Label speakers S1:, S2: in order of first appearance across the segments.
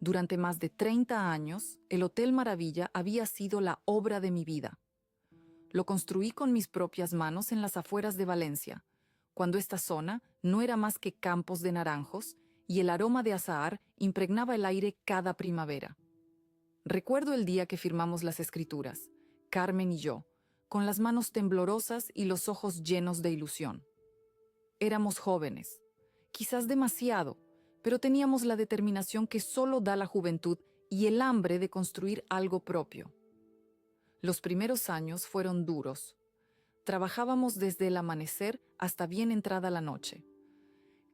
S1: Durante más de 30 años, el Hotel Maravilla había sido la obra de mi vida. Lo construí con mis propias manos en las afueras de Valencia, cuando esta zona no era más que campos de naranjos y el aroma de azahar impregnaba el aire cada primavera. Recuerdo el día que firmamos las escrituras, Carmen y yo, con las manos temblorosas y los ojos llenos de ilusión. Éramos jóvenes, quizás demasiado, pero teníamos la determinación que solo da la juventud y el hambre de construir algo propio. Los primeros años fueron duros. Trabajábamos desde el amanecer hasta bien entrada la noche.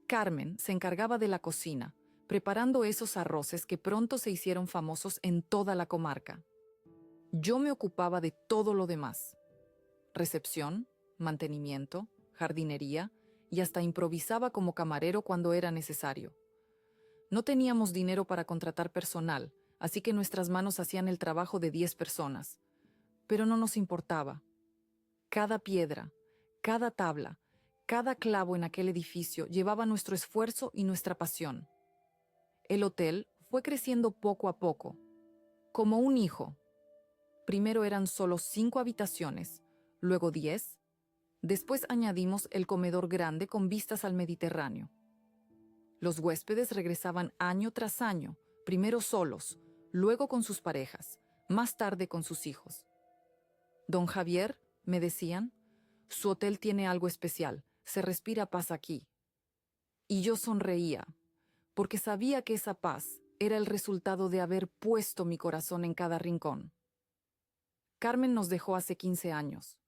S1: Carmen se encargaba de la cocina, preparando esos arroces que pronto se hicieron famosos en toda la comarca. Yo me ocupaba de todo lo demás: recepción, mantenimiento, jardinería, y hasta improvisaba como camarero cuando era necesario. No teníamos dinero para contratar personal, así que nuestras manos hacían el trabajo de 10 personas. Pero no nos importaba. Cada piedra, cada tabla, cada clavo en aquel edificio llevaba nuestro esfuerzo y nuestra pasión. El hotel fue creciendo poco a poco, como un hijo. Primero eran solo 5 habitaciones, luego 10. Después añadimos el comedor grande con vistas al Mediterráneo. Los huéspedes regresaban año tras año, primero solos, luego con sus parejas, más tarde con sus hijos. Don Javier, me decían, su hotel tiene algo especial, se respira paz aquí. Y yo sonreía, porque sabía que esa paz era el resultado de haber puesto mi corazón en cada rincón. Carmen nos dejó hace 15 años,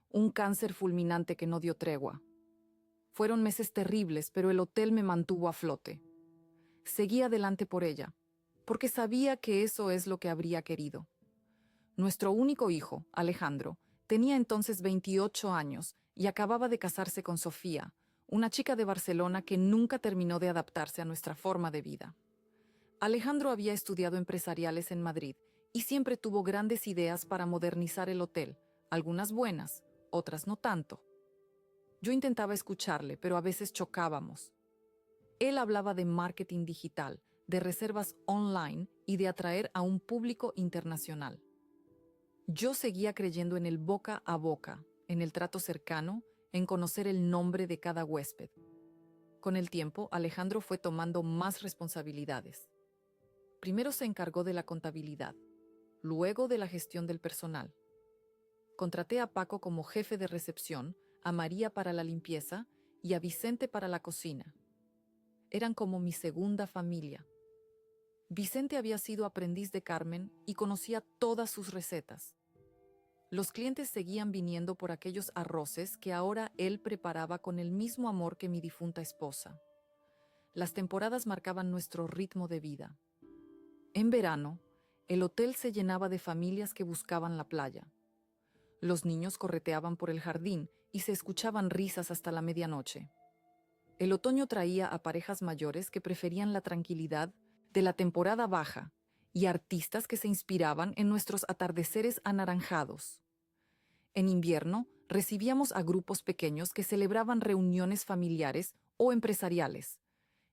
S1: un cáncer fulminante que no dio tregua. Fueron meses terribles, pero el hotel me mantuvo a flote. Seguí adelante por ella, porque sabía que eso es lo que habría querido. Nuestro único hijo, Alejandro, tenía entonces 28 años y acababa de casarse con Sofía, una chica de Barcelona que nunca terminó de adaptarse a nuestra forma de vida. Alejandro había estudiado empresariales en Madrid y siempre tuvo grandes ideas para modernizar el hotel, algunas buenas, otras no tanto. Yo intentaba escucharle, pero a veces chocábamos. Él hablaba de marketing digital, de reservas online y de atraer a un público internacional. Yo seguía creyendo en el boca a boca, en el trato cercano, en conocer el nombre de cada huésped. Con el tiempo, Alejandro fue tomando más responsabilidades. Primero se encargó de la contabilidad, luego de la gestión del personal. Contraté a Paco como jefe de recepción, a María para la limpieza y a Vicente para la cocina. Eran como mi segunda familia. Vicente había sido aprendiz de Carmen y conocía todas sus recetas. Los clientes seguían viniendo por aquellos arroces que ahora él preparaba con el mismo amor que mi difunta esposa. Las temporadas marcaban nuestro ritmo de vida. En verano, el hotel se llenaba de familias que buscaban la playa. Los niños correteaban por el jardín y se escuchaban risas hasta la medianoche. El otoño traía a parejas mayores que preferían la tranquilidad de la temporada baja y artistas que se inspiraban en nuestros atardeceres anaranjados. En invierno, recibíamos a grupos pequeños que celebraban reuniones familiares o empresariales.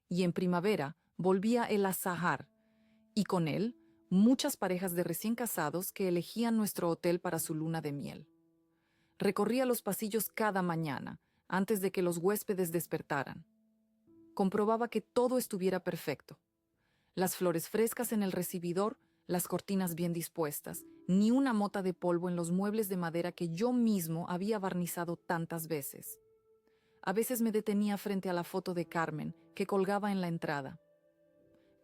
S1: Y en primavera volvía el azahar, y con él, muchas parejas de recién casados que elegían nuestro hotel para su luna de miel. Recorría los pasillos cada mañana, antes de que los huéspedes despertaran. Comprobaba que todo estuviera perfecto. Las flores frescas en el recibidor, las cortinas bien dispuestas, ni una mota de polvo en los muebles de madera que yo mismo había barnizado tantas veces. A veces me detenía frente a la foto de Carmen, que colgaba en la entrada.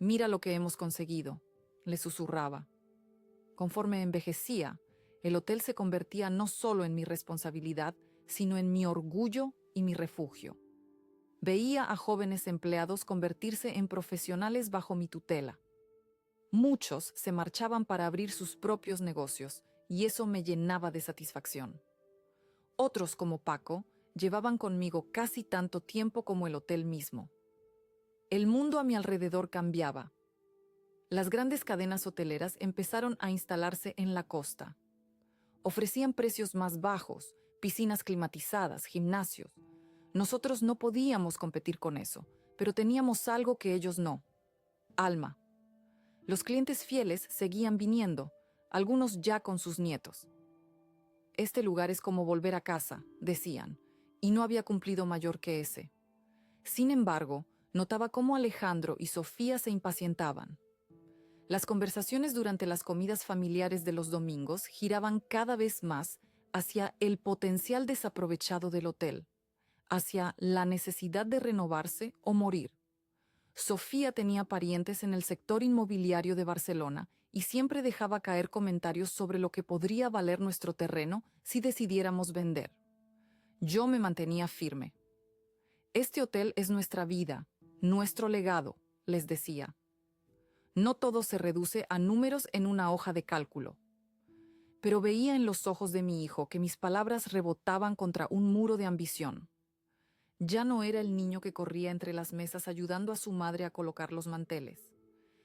S1: «Mira lo que hemos conseguido», le susurraba. Conforme envejecía, el hotel se convertía no solo en mi responsabilidad, sino en mi orgullo y mi refugio. Veía a jóvenes empleados convertirse en profesionales bajo mi tutela. Muchos se marchaban para abrir sus propios negocios, y eso me llenaba de satisfacción. Otros, como Paco, llevaban conmigo casi tanto tiempo como el hotel mismo. El mundo a mi alrededor cambiaba. Las grandes cadenas hoteleras empezaron a instalarse en la costa. Ofrecían precios más bajos, piscinas climatizadas, gimnasios. Nosotros no podíamos competir con eso, pero teníamos algo que ellos no: alma. Los clientes fieles seguían viniendo, algunos ya con sus nietos. Este lugar es como volver a casa, decían, y no había cumplido mayor que ese. Sin embargo, notaba cómo Alejandro y Sofía se impacientaban. Las conversaciones durante las comidas familiares de los domingos giraban cada vez más hacia el potencial desaprovechado del hotel, hacia la necesidad de renovarse o morir. Sofía tenía parientes en el sector inmobiliario de Barcelona y siempre dejaba caer comentarios sobre lo que podría valer nuestro terreno si decidiéramos vender. Yo me mantenía firme. Este hotel es nuestra vida, nuestro legado, les decía. No todo se reduce a números en una hoja de cálculo. Pero veía en los ojos de mi hijo que mis palabras rebotaban contra un muro de ambición. Ya no era el niño que corría entre las mesas ayudando a su madre a colocar los manteles.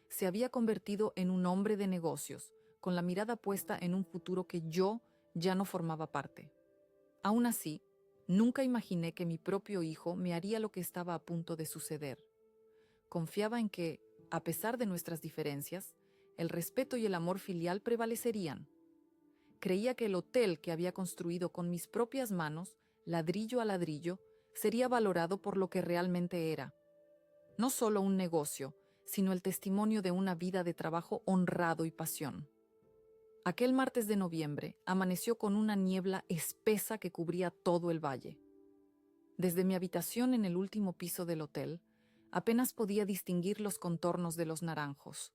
S1: Se había convertido en un hombre de negocios, con la mirada puesta en un futuro que yo ya no formaba parte. Aún así, nunca imaginé que mi propio hijo me haría lo que estaba a punto de suceder. Confiaba en que, a pesar de nuestras diferencias, el respeto y el amor filial prevalecerían. Creía que el hotel que había construido con mis propias manos, ladrillo a ladrillo, sería valorado por lo que realmente era. No solo un negocio, sino el testimonio de una vida de trabajo honrado y pasión. Aquel martes de noviembre amaneció con una niebla espesa que cubría todo el valle. Desde mi habitación en el último piso del hotel, apenas podía distinguir los contornos de los naranjos.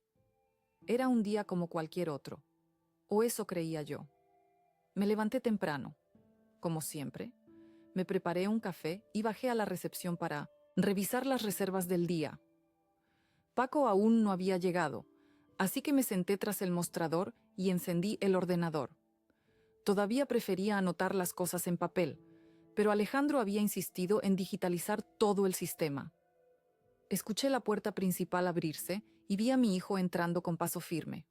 S1: Era un día como cualquier otro, o eso creía yo. Me levanté temprano, como siempre. Me preparé un café y bajé a la recepción para revisar las reservas del día. Paco aún no había llegado, así que me senté tras el mostrador y encendí el ordenador. Todavía prefería anotar las cosas en papel, pero Alejandro había insistido en digitalizar todo el sistema. Escuché la puerta principal abrirse y vi a mi hijo entrando con paso firme.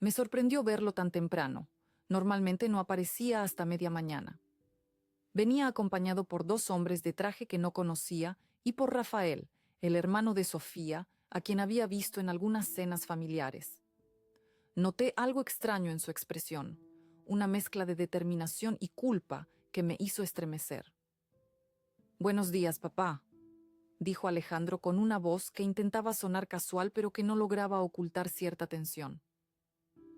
S1: Me sorprendió verlo tan temprano. Normalmente no aparecía hasta media mañana. Venía acompañado por 2 hombres de traje que no conocía y por Rafael, el hermano de Sofía, a quien había visto en algunas cenas familiares. Noté algo extraño en su expresión, una mezcla de determinación y culpa que me hizo estremecer. «Buenos días, papá», dijo Alejandro con una voz que intentaba sonar casual pero que no lograba ocultar cierta tensión.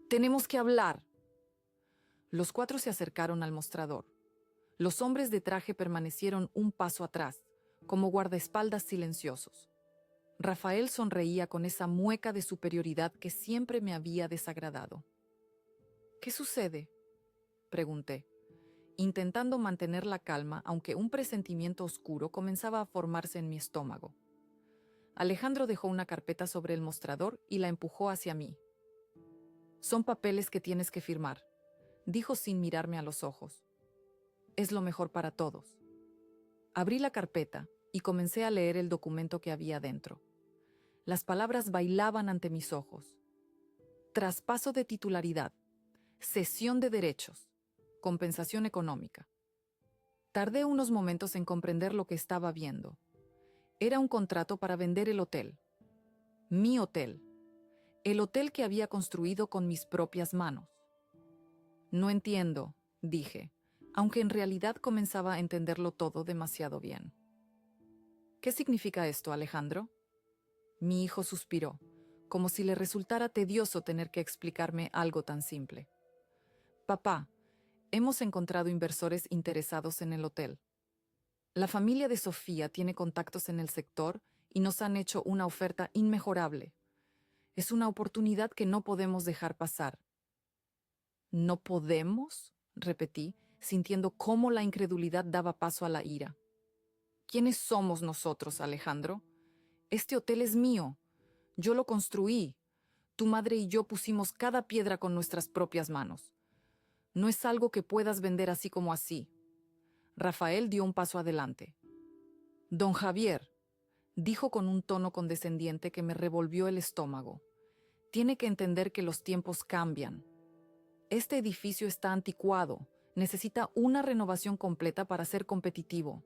S1: «Tenemos que hablar». Los 4 se acercaron al mostrador. Los hombres de traje permanecieron un paso atrás, como guardaespaldas silenciosos. Rafael sonreía con esa mueca de superioridad que siempre me había desagradado. «¿Qué sucede?», pregunté, intentando mantener la calma, aunque un presentimiento oscuro comenzaba a formarse en mi estómago. Alejandro dejó una carpeta sobre el mostrador y la empujó hacia mí. «Son papeles que tienes que firmar», dijo sin mirarme a los ojos. «Es lo mejor para todos». Abrí la carpeta y comencé a leer el documento que había dentro. Las palabras bailaban ante mis ojos. Traspaso de titularidad, cesión de derechos, compensación económica. Tardé unos momentos en comprender lo que estaba viendo. Era un contrato para vender el hotel. Mi hotel. El hotel que había construido con mis propias manos. «No entiendo», dije, aunque en realidad comenzaba a entenderlo todo demasiado bien. «¿Qué significa esto, Alejandro?». Mi hijo suspiró, como si le resultara tedioso tener que explicarme algo tan simple. «Papá, hemos encontrado inversores interesados en el hotel. La familia de Sofía tiene contactos en el sector y nos han hecho una oferta inmejorable. Es una oportunidad que no podemos dejar pasar». «¿No podemos?», repetí, sintiendo cómo la incredulidad daba paso a la ira. «¿Quiénes somos nosotros, Alejandro? Este hotel es mío. Yo lo construí. Tu madre y yo pusimos cada piedra con nuestras propias manos. No es algo que puedas vender así como así». Rafael dio un paso adelante. «Don Javier», dijo con un tono condescendiente que me revolvió el estómago, «tiene que entender que los tiempos cambian. Este edificio está anticuado, necesita una renovación completa para ser competitivo.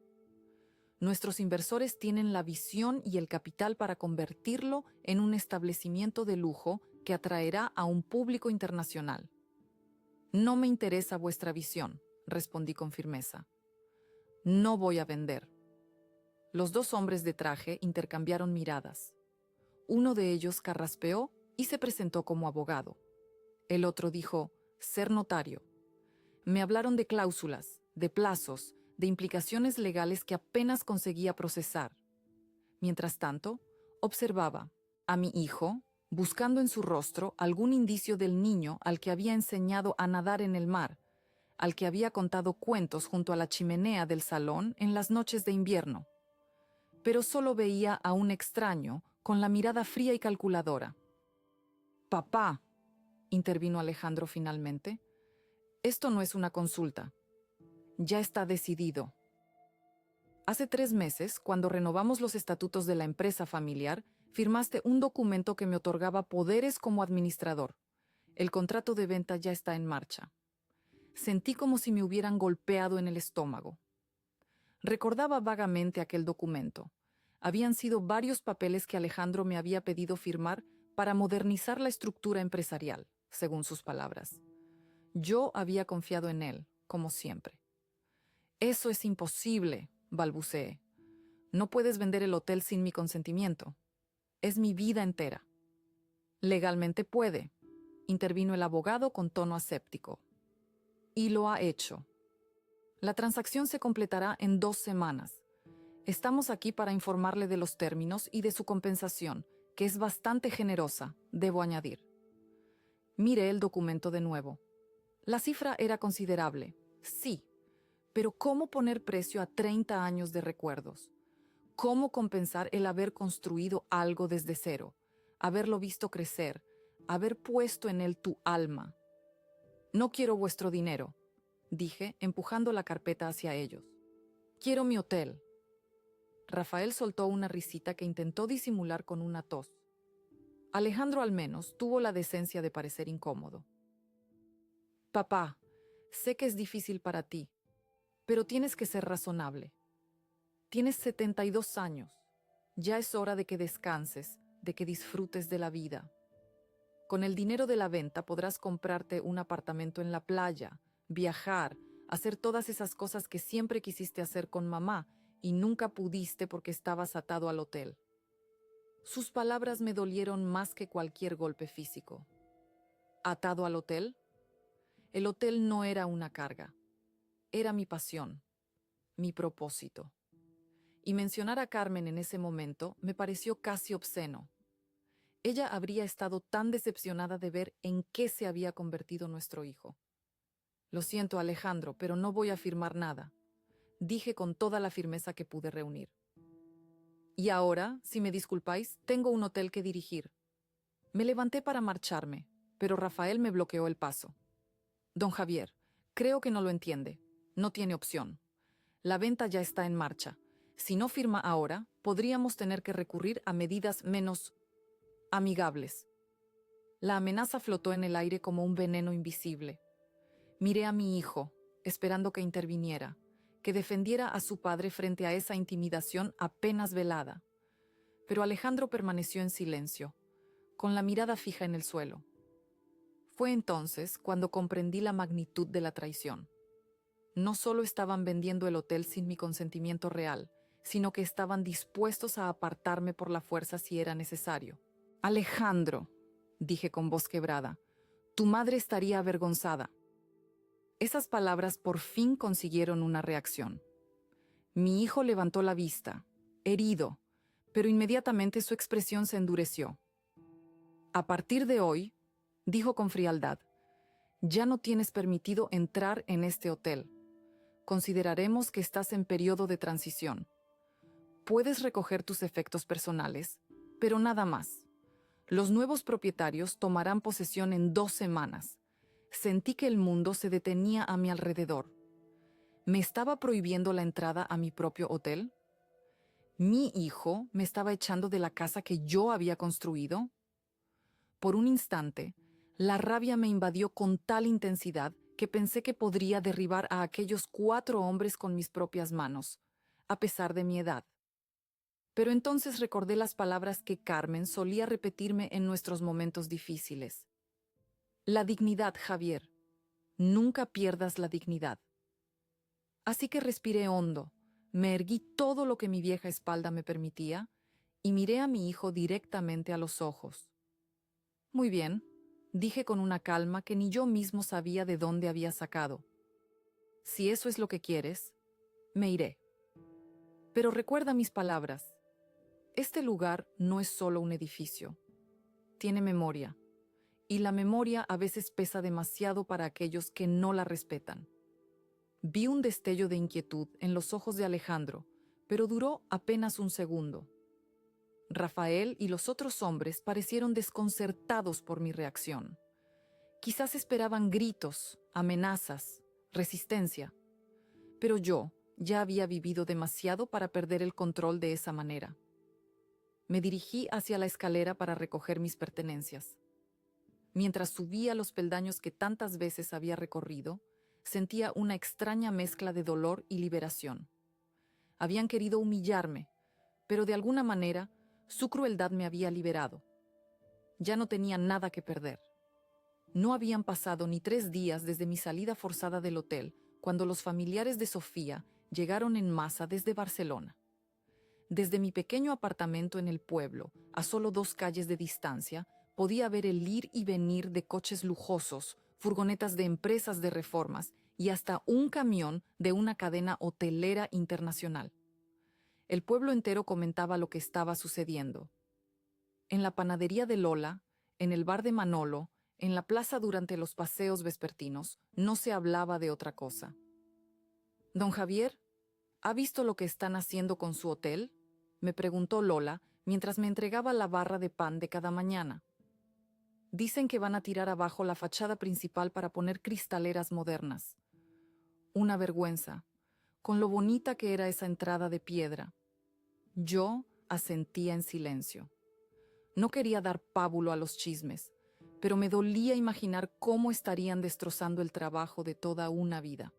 S1: Nuestros inversores tienen la visión y el capital para convertirlo en un establecimiento de lujo que atraerá a un público internacional. No me interesa vuestra visión, respondí con firmeza. No voy a vender. Los dos hombres de traje intercambiaron miradas. Uno de ellos carraspeó y se presentó como abogado. El otro dijo, ser notario. Me hablaron de cláusulas, de plazos, de implicaciones legales que apenas conseguía procesar. Mientras tanto, observaba a mi hijo, buscando en su rostro algún indicio del niño al que había enseñado a nadar en el mar, al que había contado cuentos junto a la chimenea del salón en las noches de invierno. Pero solo veía a un extraño con la mirada fría y calculadora. «Papá», intervino Alejandro finalmente, «esto no es una consulta. Ya está decidido. Hace 3 meses, cuando renovamos los estatutos de la empresa familiar, firmaste un documento que me otorgaba poderes como administrador. El contrato de venta ya está en marcha». Sentí como si me hubieran golpeado en el estómago. Recordaba vagamente aquel documento. Habían sido varios papeles que Alejandro me había pedido firmar para modernizar la estructura empresarial, según sus palabras. Yo había confiado en él, como siempre. «Eso es imposible», balbuceé. «No puedes vender el hotel sin mi consentimiento. Es mi vida entera». «Legalmente puede», intervino el abogado con tono aséptico. «Y lo ha hecho. La transacción se completará en 2 semanas. Estamos aquí para informarle de los términos y de su compensación, que es bastante generosa, debo añadir». Miré el documento de nuevo. La cifra era considerable, sí, pero ¿cómo poner precio a 30 años de recuerdos? ¿Cómo compensar el haber construido algo desde cero, haberlo visto crecer, haber puesto en él tu alma? «No quiero vuestro dinero», dije, empujando la carpeta hacia ellos. «Quiero mi hotel». Rafael soltó una risita que intentó disimular con una tos. Alejandro al menos tuvo la decencia de parecer incómodo. «Papá, sé que es difícil para ti, pero tienes que ser razonable. Tienes 72 años. Ya es hora de que descanses, de que disfrutes de la vida. Con el dinero de la venta podrás comprarte un apartamento en la playa, viajar, hacer todas esas cosas que siempre quisiste hacer con mamá y nunca pudiste porque estabas atado al hotel». Sus palabras me dolieron más que cualquier golpe físico. ¿Atado al hotel? El hotel no era una carga. Era mi pasión, mi propósito. Y mencionar a Carmen en ese momento me pareció casi obsceno. Ella habría estado tan decepcionada de ver en qué se había convertido nuestro hijo. «Lo siento, Alejandro, pero no voy a firmar nada», dije con toda la firmeza que pude reunir. «Y ahora, si me disculpáis, tengo un hotel que dirigir». Me levanté para marcharme, pero Rafael me bloqueó el paso. «Don Javier, creo que no lo entiende. No tiene opción. La venta ya está en marcha. Si no firma ahora, podríamos tener que recurrir a medidas menos amigables». La amenaza flotó en el aire como un veneno invisible. Miré a mi hijo, esperando que interviniera, que defendiera a su padre frente a esa intimidación apenas velada. Pero Alejandro permaneció en silencio, con la mirada fija en el suelo. Fue entonces cuando comprendí la magnitud de la traición. No solo estaban vendiendo el hotel sin mi consentimiento real, sino que estaban dispuestos a apartarme por la fuerza si era necesario. «Alejandro», dije con voz quebrada, «tu madre estaría avergonzada». Esas palabras por fin consiguieron una reacción. Mi hijo levantó la vista, herido, pero inmediatamente su expresión se endureció. «A partir de hoy», dijo con frialdad, «ya no tienes permitido entrar en este hotel. Consideraremos que estás en periodo de transición. Puedes recoger tus efectos personales, pero nada más. Los nuevos propietarios tomarán posesión en 2 semanas. Sentí que el mundo se detenía a mi alrededor. ¿Me estaba prohibiendo la entrada a mi propio hotel? ¿Mi hijo me estaba echando de la casa que yo había construido? Por un instante, la rabia me invadió con tal intensidad que pensé que podría derribar a aquellos 4 hombres con mis propias manos, a pesar de mi edad. Pero entonces recordé las palabras que Carmen solía repetirme en nuestros momentos difíciles. La dignidad, Javier. Nunca pierdas la dignidad. Así que respiré hondo, me erguí todo lo que mi vieja espalda me permitía y miré a mi hijo directamente a los ojos. Muy bien, dije con una calma que ni yo mismo sabía de dónde había sacado. Si eso es lo que quieres, me iré. Pero recuerda mis palabras. Este lugar no es solo un edificio. Tiene memoria. Y la memoria a veces pesa demasiado para aquellos que no la respetan. Vi un destello de inquietud en los ojos de Alejandro, pero duró apenas un segundo. Rafael y los otros hombres parecieron desconcertados por mi reacción. Quizás esperaban gritos, amenazas, resistencia. Pero yo ya había vivido demasiado para perder el control de esa manera. Me dirigí hacia la escalera para recoger mis pertenencias. Mientras subía los peldaños que tantas veces había recorrido, sentía una extraña mezcla de dolor y liberación. Habían querido humillarme, pero de alguna manera su crueldad me había liberado. Ya no tenía nada que perder. No habían pasado ni 3 días desde mi salida forzada del hotel, cuando los familiares de Sofía llegaron en masa desde Barcelona. Desde mi pequeño apartamento en el pueblo, a solo 2 calles de distancia, podía ver el ir y venir de coches lujosos, furgonetas de empresas de reformas y hasta un camión de una cadena hotelera internacional. El pueblo entero comentaba lo que estaba sucediendo. En la panadería de Lola, en el bar de Manolo, en la plaza durante los paseos vespertinos, no se hablaba de otra cosa. «Don Javier, ¿ha visto lo que están haciendo con su hotel?», me preguntó Lola mientras me entregaba la barra de pan de cada mañana. Dicen que van a tirar abajo la fachada principal para poner cristaleras modernas. Una vergüenza, con lo bonita que era esa entrada de piedra. Yo asentía en silencio. No quería dar pábulo a los chismes, pero me dolía imaginar cómo estarían destrozando el trabajo de toda una vida.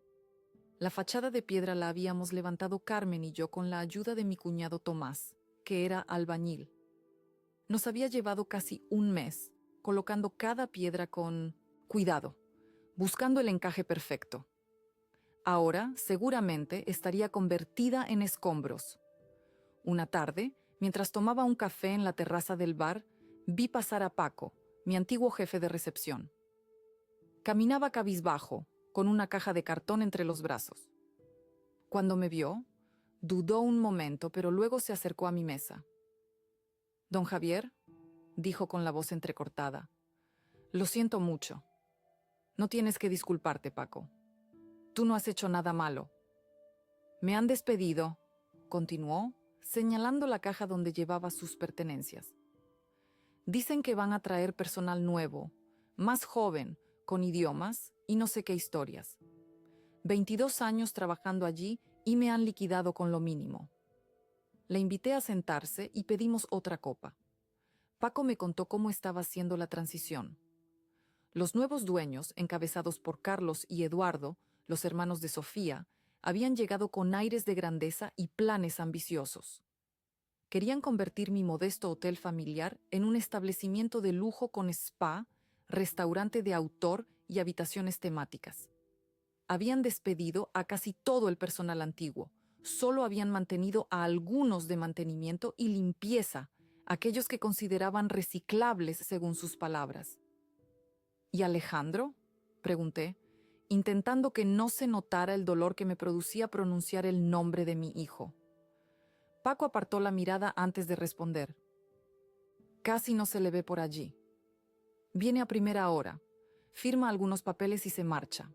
S1: La fachada de piedra la habíamos levantado Carmen y yo con la ayuda de mi cuñado Tomás, que era albañil. Nos había llevado casi un mes, colocando cada piedra con cuidado, buscando el encaje perfecto. Ahora, seguramente, estaría convertida en escombros. Una tarde, mientras tomaba un café en la terraza del bar, vi pasar a Paco, mi antiguo jefe de recepción. Caminaba cabizbajo, con una caja de cartón entre los brazos. Cuando me vio, dudó un momento, pero luego se acercó a mi mesa. «Don Javier», dijo con la voz entrecortada, «lo siento mucho. No tienes que disculparte, Paco. Tú no has hecho nada malo. Me han despedido», continuó, señalando la caja donde llevaba sus pertenencias. «Dicen que van a traer personal nuevo, más joven, con idiomas y no sé qué historias. 22 años trabajando allí y me han liquidado con lo mínimo». Le invité a sentarse y pedimos otra copa. Paco me contó cómo estaba haciendo la transición. Los nuevos dueños, encabezados por Carlos y Eduardo, los hermanos de Sofía, habían llegado con aires de grandeza y planes ambiciosos. Querían convertir mi modesto hotel familiar en un establecimiento de lujo con spa, restaurante de autor y habitaciones temáticas. Habían despedido a casi todo el personal antiguo. Solo habían mantenido a algunos de mantenimiento y limpieza, aquellos que consideraban reciclables según sus palabras. «¿Y Alejandro?», pregunté, intentando que no se notara el dolor que me producía pronunciar el nombre de mi hijo. Paco apartó la mirada antes de responder. «Casi no se le ve por allí. Viene a primera hora, firma algunos papeles y se marcha.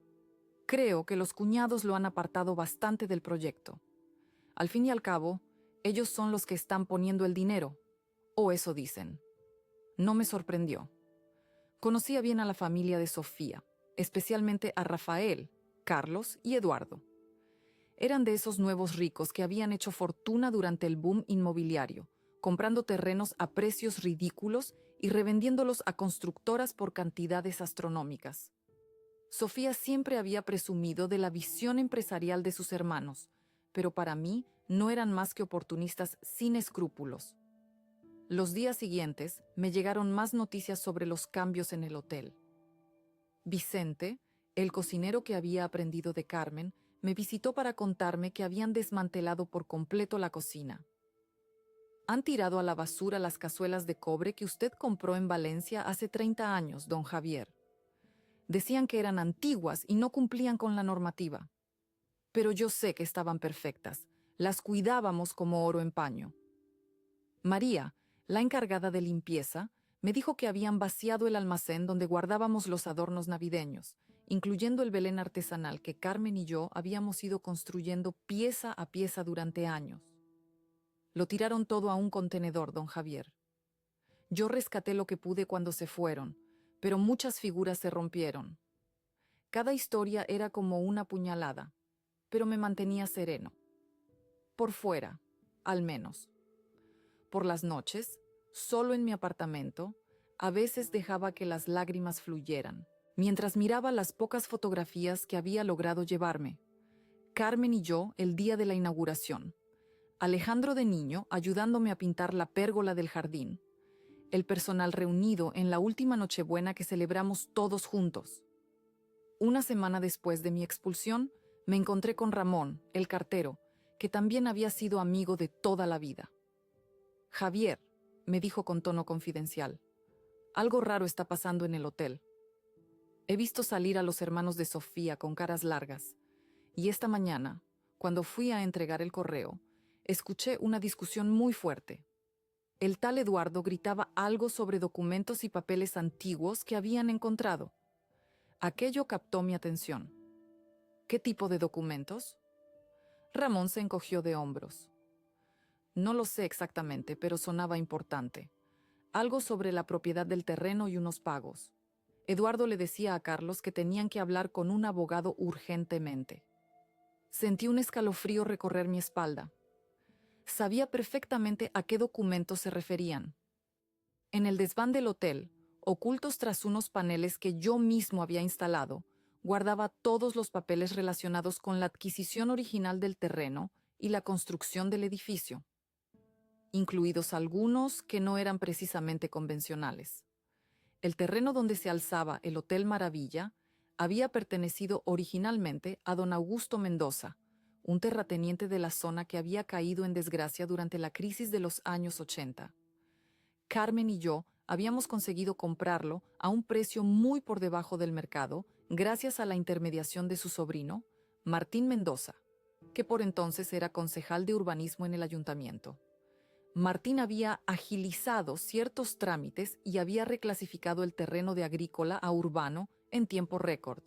S1: Creo que los cuñados lo han apartado bastante del proyecto. Al fin y al cabo, ellos son los que están poniendo el dinero, o eso dicen». No me sorprendió. Conocía bien a la familia de Sofía, especialmente a Rafael, Carlos y Eduardo. Eran de esos nuevos ricos que habían hecho fortuna durante el boom inmobiliario, comprando terrenos a precios ridículos y revendiéndolos a constructoras por cantidades astronómicas. Sofía siempre había presumido de la visión empresarial de sus hermanos, pero para mí no eran más que oportunistas sin escrúpulos. Los días siguientes me llegaron más noticias sobre los cambios en el hotel. Vicente, el cocinero que había aprendido de Carmen, me visitó para contarme que habían desmantelado por completo la cocina. Han tirado a la basura las cazuelas de cobre que usted compró en Valencia hace 30 años, don Javier. Decían que eran antiguas y no cumplían con la normativa. Pero yo sé que estaban perfectas. Las cuidábamos como oro en paño. María, la encargada de limpieza, me dijo que habían vaciado el almacén donde guardábamos los adornos navideños, incluyendo el Belén artesanal que Carmen y yo habíamos ido construyendo pieza a pieza durante años. Lo tiraron todo a un contenedor, don Javier. Yo rescaté lo que pude cuando se fueron, pero muchas figuras se rompieron. Cada historia era como una puñalada, pero me mantenía sereno. Por fuera, al menos. Por las noches, solo en mi apartamento, a veces dejaba que las lágrimas fluyeran, mientras miraba las pocas fotografías que había logrado llevarme. Carmen y yo el día de la inauguración. Alejandro de niño ayudándome a pintar la pérgola del jardín. El personal reunido en la última Nochebuena que celebramos todos juntos. Una semana después de mi expulsión, me encontré con Ramón, el cartero, que también había sido amigo de toda la vida. Javier, me dijo con tono confidencial, algo raro está pasando en el hotel. He visto salir a los hermanos de Sofía con caras largas, y esta mañana, cuando fui a entregar el correo, escuché una discusión muy fuerte. El tal Eduardo gritaba algo sobre documentos y papeles antiguos que habían encontrado. Aquello captó mi atención. ¿Qué tipo de documentos? Ramón se encogió de hombros. No lo sé exactamente, pero sonaba importante. Algo sobre la propiedad del terreno y unos pagos. Eduardo le decía a Carlos que tenían que hablar con un abogado urgentemente. Sentí un escalofrío recorrer mi espalda. Sabía perfectamente a qué documentos se referían. En el desván del hotel, ocultos tras unos paneles que yo mismo había instalado, guardaba todos los papeles relacionados con la adquisición original del terreno y la construcción del edificio, incluidos algunos que no eran precisamente convencionales. El terreno donde se alzaba el Hotel Maravilla había pertenecido originalmente a don Augusto Mendoza, un terrateniente de la zona que había caído en desgracia durante la crisis de los años 80. Carmen y yo habíamos conseguido comprarlo a un precio muy por debajo del mercado gracias a la intermediación de su sobrino, Martín Mendoza, que por entonces era concejal de urbanismo en el ayuntamiento. Martín había agilizado ciertos trámites y había reclasificado el terreno de agrícola a urbano en tiempo récord,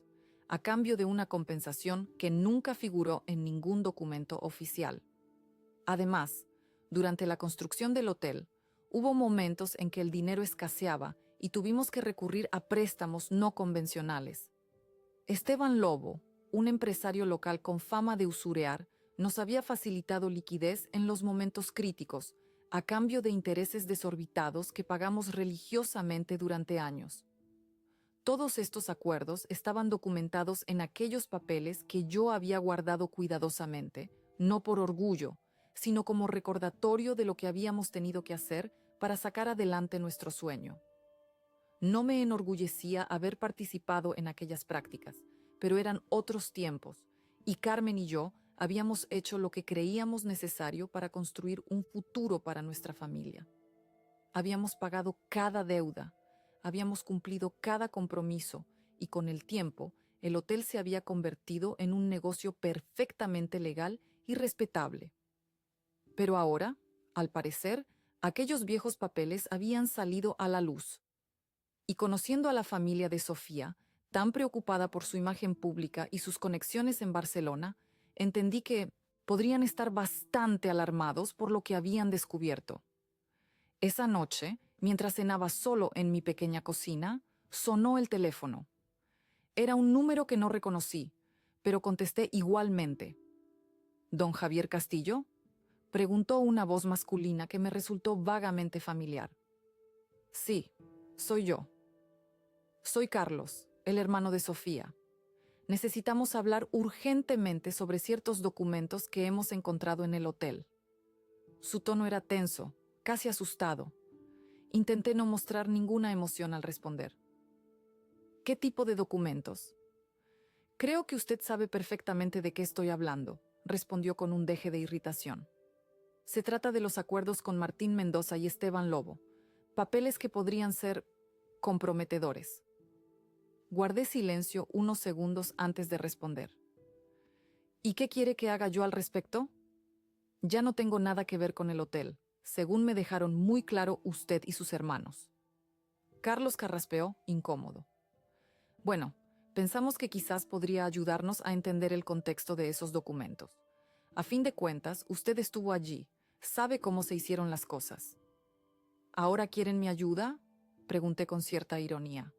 S1: a cambio de una compensación que nunca figuró en ningún documento oficial. Además, durante la construcción del hotel, hubo momentos en que el dinero escaseaba y tuvimos que recurrir a préstamos no convencionales. Esteban Lobo, un empresario local con fama de usurear, nos había facilitado liquidez en los momentos críticos, a cambio de intereses desorbitados que pagamos religiosamente durante años. Todos estos acuerdos estaban documentados en aquellos papeles que yo había guardado cuidadosamente, no por orgullo, sino como recordatorio de lo que habíamos tenido que hacer para sacar adelante nuestro sueño. No me enorgullecía haber participado en aquellas prácticas, pero eran otros tiempos, y Carmen y yo habíamos hecho lo que creíamos necesario para construir un futuro para nuestra familia. Habíamos pagado cada deuda, habíamos cumplido cada compromiso, y con el tiempo, el hotel se había convertido en un negocio perfectamente legal y respetable. Pero ahora, al parecer, aquellos viejos papeles habían salido a la luz. Y conociendo a la familia de Sofía, tan preocupada por su imagen pública y sus conexiones en Barcelona, entendí que podrían estar bastante alarmados por lo que habían descubierto. Esa noche, mientras cenaba solo en mi pequeña cocina, sonó el teléfono. Era un número que no reconocí, pero contesté igualmente. ¿Don Javier Castillo?, preguntó una voz masculina que me resultó vagamente familiar. Sí, soy yo. Soy Carlos, el hermano de Sofía. Necesitamos hablar urgentemente sobre ciertos documentos que hemos encontrado en el hotel. Su tono era tenso, casi asustado. Intenté no mostrar ninguna emoción al responder. ¿Qué tipo de documentos? Creo que usted sabe perfectamente de qué estoy hablando, respondió con un deje de irritación. Se trata de los acuerdos con Martín Mendoza y Esteban Lobo, papeles que podrían ser comprometedores. Guardé silencio unos segundos antes de responder. ¿Y qué quiere que haga yo al respecto? Ya no tengo nada que ver con el hotel, según me dejaron muy claro usted y sus hermanos. Carlos carraspeó, incómodo. Bueno, pensamos que quizás podría ayudarnos a entender el contexto de esos documentos. A fin de cuentas, usted estuvo allí, sabe cómo se hicieron las cosas. ¿Ahora quieren mi ayuda?, pregunté con cierta ironía.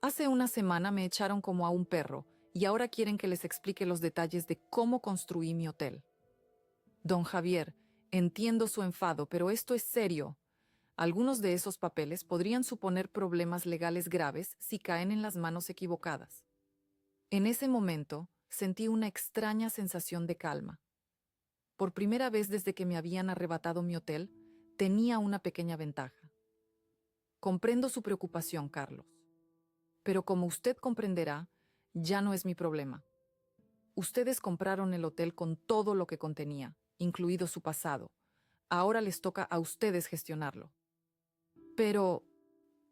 S1: Hace una semana me echaron como a un perro y ahora quieren que les explique los detalles de cómo construí mi hotel. Don Javier, entiendo su enfado, pero esto es serio. Algunos de esos papeles podrían suponer problemas legales graves si caen en las manos equivocadas. En ese momento, sentí una extraña sensación de calma. Por primera vez desde que me habían arrebatado mi hotel, tenía una pequeña ventaja. Comprendo su preocupación, Carlos. Pero como usted comprenderá, ya no es mi problema. Ustedes compraron el hotel con todo lo que contenía, incluido su pasado. Ahora les toca a ustedes gestionarlo. Pero,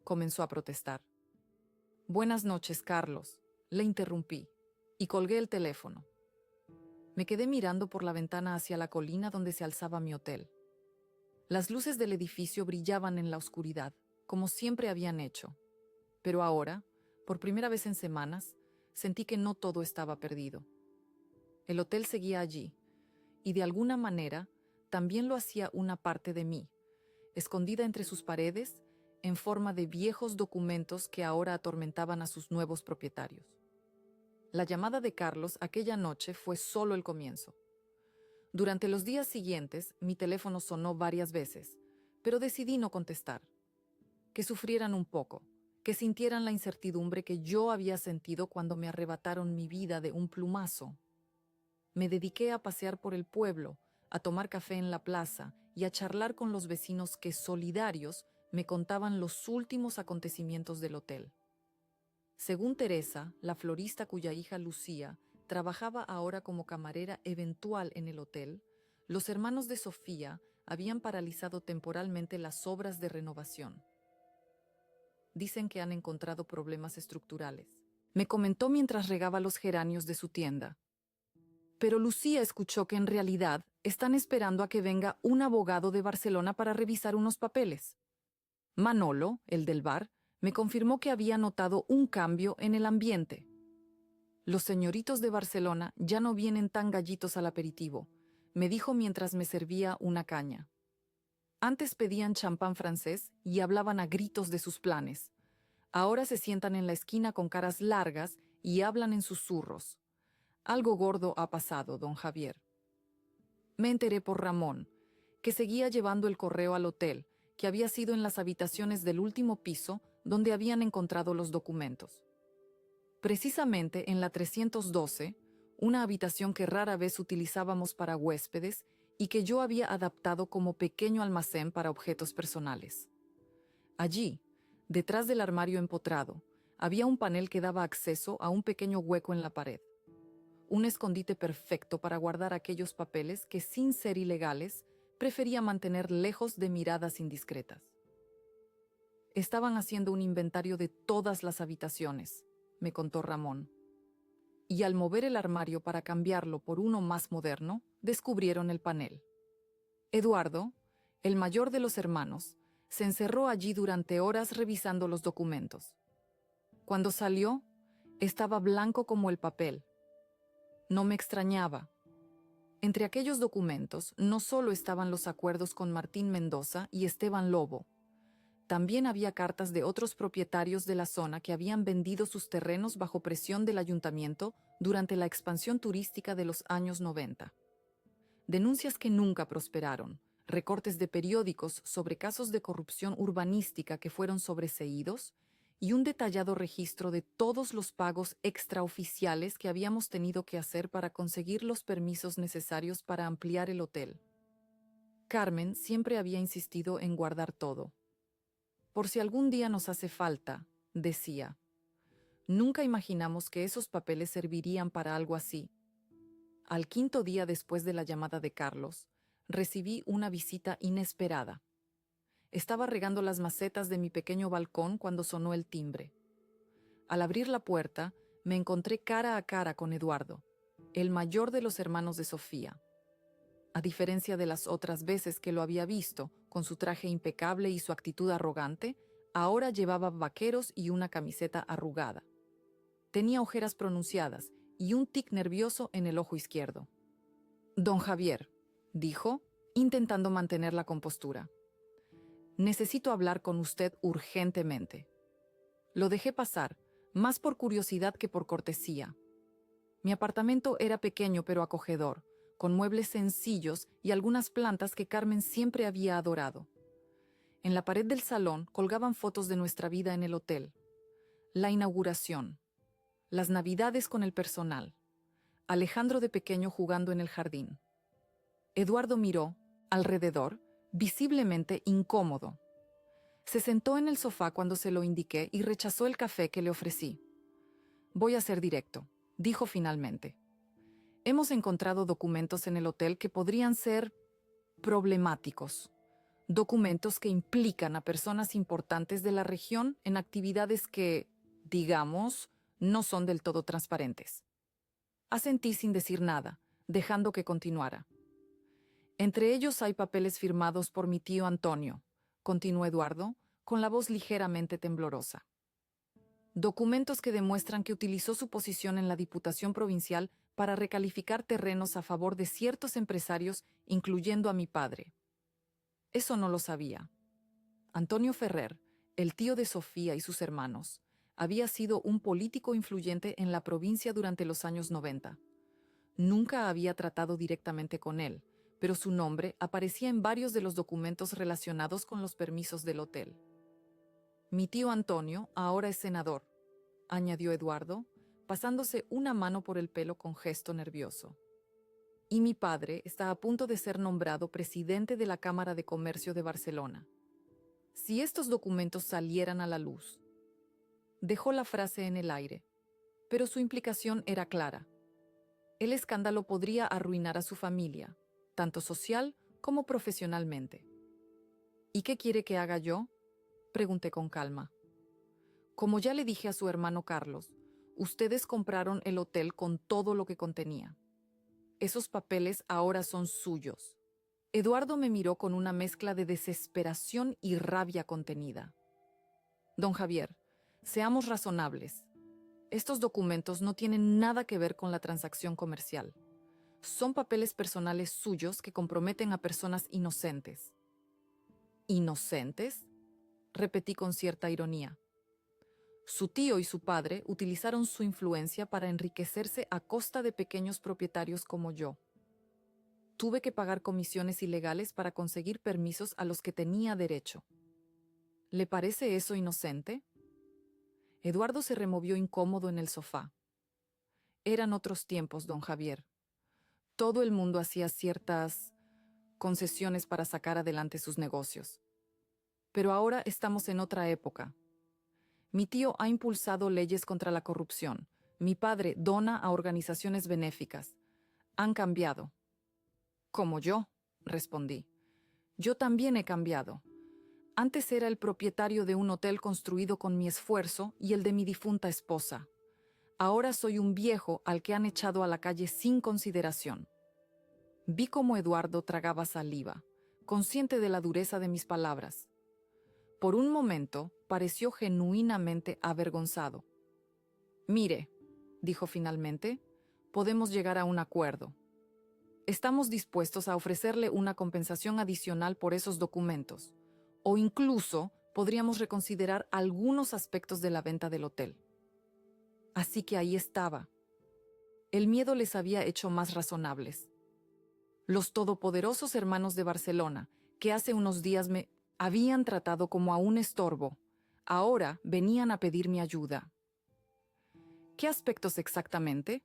S1: comenzó a protestar. Buenas noches, Carlos, le interrumpí, y colgué el teléfono. Me quedé mirando por la ventana hacia la colina donde se alzaba mi hotel. Las luces del edificio brillaban en la oscuridad, como siempre habían hecho. Pero ahora, por primera vez en semanas, sentí que no todo estaba perdido. El hotel seguía allí, y de alguna manera también lo hacía una parte de mí, escondida entre sus paredes, en forma de viejos documentos que ahora atormentaban a sus nuevos propietarios. La llamada de Carlos aquella noche fue solo el comienzo. Durante los días siguientes, mi teléfono sonó varias veces, pero decidí no contestar. Que sufrieran un poco, que sintieran la incertidumbre que yo había sentido cuando me arrebataron mi vida de un plumazo. Me dediqué a pasear por el pueblo, a tomar café en la plaza y a charlar con los vecinos que, solidarios, me contaban los últimos acontecimientos del hotel. Según Teresa, la florista cuya hija Lucía trabajaba ahora como camarera eventual en el hotel, los hermanos de Sofía habían paralizado temporalmente las obras de renovación. Dicen que han encontrado problemas estructurales. Me comentó mientras regaba los geranios de su tienda. Pero Lucía escuchó que en realidad están esperando a que venga un abogado de Barcelona para revisar unos papeles. Manolo, el del bar, me confirmó que había notado un cambio en el ambiente. Los señoritos de Barcelona ya no vienen tan gallitos al aperitivo, me dijo mientras me servía una caña. Antes pedían champán francés y hablaban a gritos de sus planes. Ahora se sientan en la esquina con caras largas y hablan en susurros. Algo gordo ha pasado, don Javier. Me enteré por Ramón, que seguía llevando el correo al hotel, que había sido en las habitaciones del último piso donde habían encontrado los documentos. Precisamente en la 312, una habitación que rara vez utilizábamos para huéspedes y que yo había adaptado como pequeño almacén para objetos personales. Allí, detrás del armario empotrado, había un panel que daba acceso a un pequeño hueco en la pared. Un escondite perfecto para guardar aquellos papeles que, sin ser ilegales, prefería mantener lejos de miradas indiscretas. Estaban haciendo un inventario de todas las habitaciones, me contó Ramón. Y al mover el armario para cambiarlo por uno más moderno, descubrieron el panel. Eduardo, el mayor de los hermanos, se encerró allí durante horas revisando los documentos. Cuando salió, estaba blanco como el papel. No me extrañaba. Entre aquellos documentos no solo estaban los acuerdos con Martín Mendoza y Esteban Lobo, también había cartas de otros propietarios de la zona que habían vendido sus terrenos bajo presión del ayuntamiento durante la expansión turística de los años 90. Denuncias que nunca prosperaron, recortes de periódicos sobre casos de corrupción urbanística que fueron sobreseídos y un detallado registro de todos los pagos extraoficiales que habíamos tenido que hacer para conseguir los permisos necesarios para ampliar el hotel. Carmen siempre había insistido en guardar todo. Por si algún día nos hace falta, decía. Nunca imaginamos que esos papeles servirían para algo así. Al quinto día después de la llamada de Carlos, recibí una visita inesperada. Estaba regando las macetas de mi pequeño balcón cuando sonó el timbre. Al abrir la puerta, me encontré cara a cara con Eduardo, el mayor de los hermanos de Sofía. A diferencia de las otras veces que lo había visto, con su traje impecable y su actitud arrogante, ahora llevaba vaqueros y una camiseta arrugada. Tenía ojeras pronunciadas y un tic nervioso en el ojo izquierdo. «Don Javier», dijo, intentando mantener la compostura. «Necesito hablar con usted urgentemente». Lo dejé pasar, más por curiosidad que por cortesía. Mi apartamento era pequeño pero acogedor, con muebles sencillos y algunas plantas que Carmen siempre había adorado. En la pared del salón colgaban fotos de nuestra vida en el hotel. La inauguración, las navidades con el personal, Alejandro de pequeño jugando en el jardín. Eduardo miró, alrededor, visiblemente incómodo. Se sentó en el sofá cuando se lo indiqué y rechazó el café que le ofrecí. «Voy a ser directo», dijo finalmente. «Hemos encontrado documentos en el hotel que podrían ser problemáticos. Documentos que implican a personas importantes de la región en actividades que, digamos, no son del todo transparentes». Asentí sin decir nada, dejando que continuara. «Entre ellos hay papeles firmados por mi tío Antonio», continuó Eduardo, con la voz ligeramente temblorosa. «Documentos que demuestran que utilizó su posición en la Diputación Provincial para recalificar terrenos a favor de ciertos empresarios, incluyendo a mi padre». Eso no lo sabía. Antonio Ferrer, el tío de Sofía y sus hermanos, había sido un político influyente en la provincia durante los años 90. Nunca había tratado directamente con él, pero su nombre aparecía en varios de los documentos relacionados con los permisos del hotel. «Mi tío Antonio ahora es senador», añadió Eduardo, pasándose una mano por el pelo con gesto nervioso. «Y mi padre está a punto de ser nombrado presidente de la Cámara de Comercio de Barcelona. Si estos documentos salieran a la luz». Dejó la frase en el aire, pero su implicación era clara. El escándalo podría arruinar a su familia, tanto social como profesionalmente. «¿Y qué quiere que haga yo?», pregunté con calma. «Como ya le dije a su hermano Carlos, ustedes compraron el hotel con todo lo que contenía. Esos papeles ahora son suyos». Eduardo me miró con una mezcla de desesperación y rabia contenida. «Don Javier, seamos razonables. Estos documentos no tienen nada que ver con la transacción comercial. Son papeles personales suyos que comprometen a personas inocentes». «¿Inocentes?», repetí con cierta ironía. «Su tío y su padre utilizaron su influencia para enriquecerse a costa de pequeños propietarios como yo. Tuve que pagar comisiones ilegales para conseguir permisos a los que tenía derecho. ¿Le parece eso inocente?». Eduardo se removió incómodo en el sofá. Eran otros tiempos, don Javier. Todo el mundo hacía ciertas concesiones para sacar adelante sus negocios. Pero ahora estamos en otra época. Mi tío ha impulsado leyes contra la corrupción. Mi padre dona a organizaciones benéficas. Han cambiado. «Como yo», respondí. «Yo también he cambiado. Antes era el propietario de un hotel construido con mi esfuerzo y el de mi difunta esposa. Ahora soy un viejo al que han echado a la calle sin consideración». Vi cómo Eduardo tragaba saliva, consciente de la dureza de mis palabras. Por un momento pareció genuinamente avergonzado. «Mire», dijo finalmente, «podemos llegar a un acuerdo. Estamos dispuestos a ofrecerle una compensación adicional por esos documentos, o incluso podríamos reconsiderar algunos aspectos de la venta del hotel». Así que ahí estaba. El miedo les había hecho más razonables. Los todopoderosos hermanos de Barcelona, que hace unos días me habían tratado como a un estorbo, Ahora venían a pedir mi ayuda. ¿Qué aspectos exactamente?,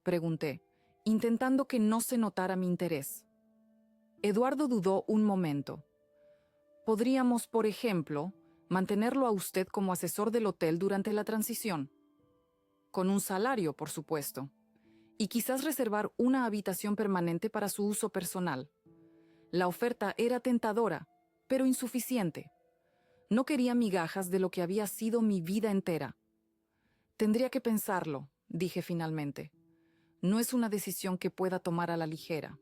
S1: pregunté, intentando que no se notara mi interés. Eduardo dudó un momento. Podríamos, por ejemplo, mantenerlo a usted como asesor del hotel durante la transición. Con un salario, por supuesto. Y quizás reservar una habitación permanente para su uso personal. La oferta era tentadora, pero insuficiente. No quería migajas de lo que había sido mi vida entera. Tendría que pensarlo, dije finalmente. No es una decisión que pueda tomar a la ligera.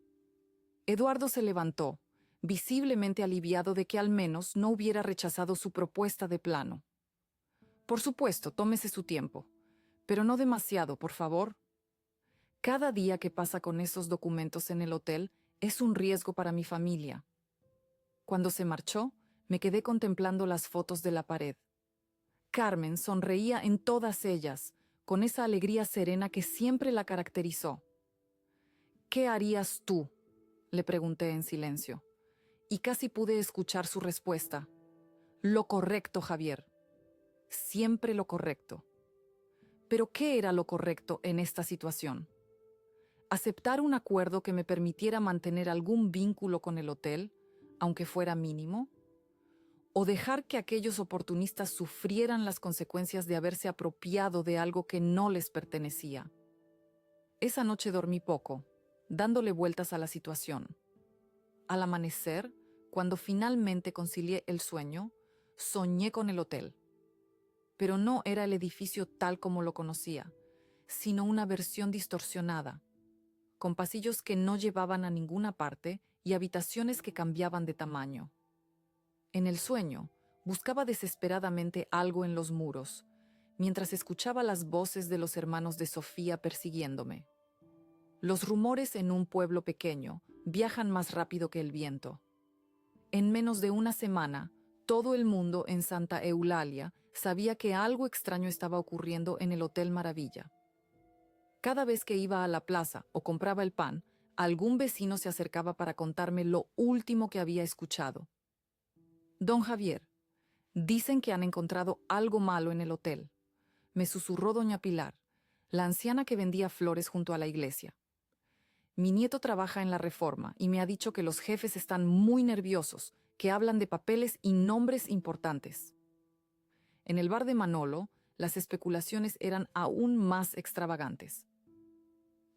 S1: Eduardo se levantó, visiblemente aliviado de que al menos no hubiera rechazado su propuesta de plano. Por supuesto, tómese su tiempo, pero no demasiado, por favor. Cada día que pasa con esos documentos en el hotel es un riesgo para mi familia. Cuando se marchó, me quedé contemplando las fotos de la pared. Carmen sonreía en todas ellas, con esa alegría serena que siempre la caracterizó. ¿Qué harías tú?, le pregunté en silencio, y casi pude escuchar su respuesta. Lo correcto, Javier. Siempre lo correcto. ¿Pero qué era lo correcto en esta situación? ¿Aceptar un acuerdo que me permitiera mantener algún vínculo con el hotel, aunque fuera mínimo? ¿O dejar que aquellos oportunistas sufrieran las consecuencias de haberse apropiado de algo que no les pertenecía? Esa noche dormí poco, dándole vueltas a la situación. Al amanecer, cuando finalmente concilié el sueño, soñé con el hotel. Pero no era el edificio tal como lo conocía, sino una versión distorsionada, con pasillos que no llevaban a ninguna parte y habitaciones que cambiaban de tamaño. En el sueño, buscaba desesperadamente algo en los muros, mientras escuchaba las voces de los hermanos de Sofía persiguiéndome. Los rumores en un pueblo pequeño viajan más rápido que el viento. En menos de una semana, todo el mundo en Santa Eulalia sabía que algo extraño estaba ocurriendo en el Hotel Maravilla. Cada vez que iba a la plaza o compraba el pan, algún vecino se acercaba para contarme lo último que había escuchado. Don Javier, dicen que han encontrado algo malo en el hotel, me susurró doña Pilar, la anciana que vendía flores junto a la iglesia. Mi nieto trabaja en la Reforma y me ha dicho que los jefes están muy nerviosos, que hablan de papeles y nombres importantes. En el bar de Manolo, las especulaciones eran aún más extravagantes.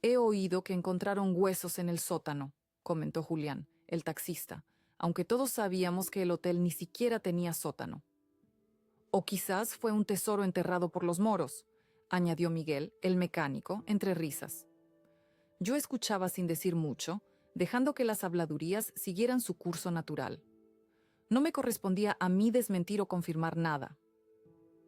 S1: He oído que encontraron huesos en el sótano, comentó Julián, el taxista, aunque todos sabíamos que el hotel ni siquiera tenía sótano. O quizás fue un tesoro enterrado por los moros, añadió Miguel, el mecánico, entre risas. Yo escuchaba sin decir mucho, dejando que las habladurías siguieran su curso natural. No me correspondía a mí desmentir o confirmar nada,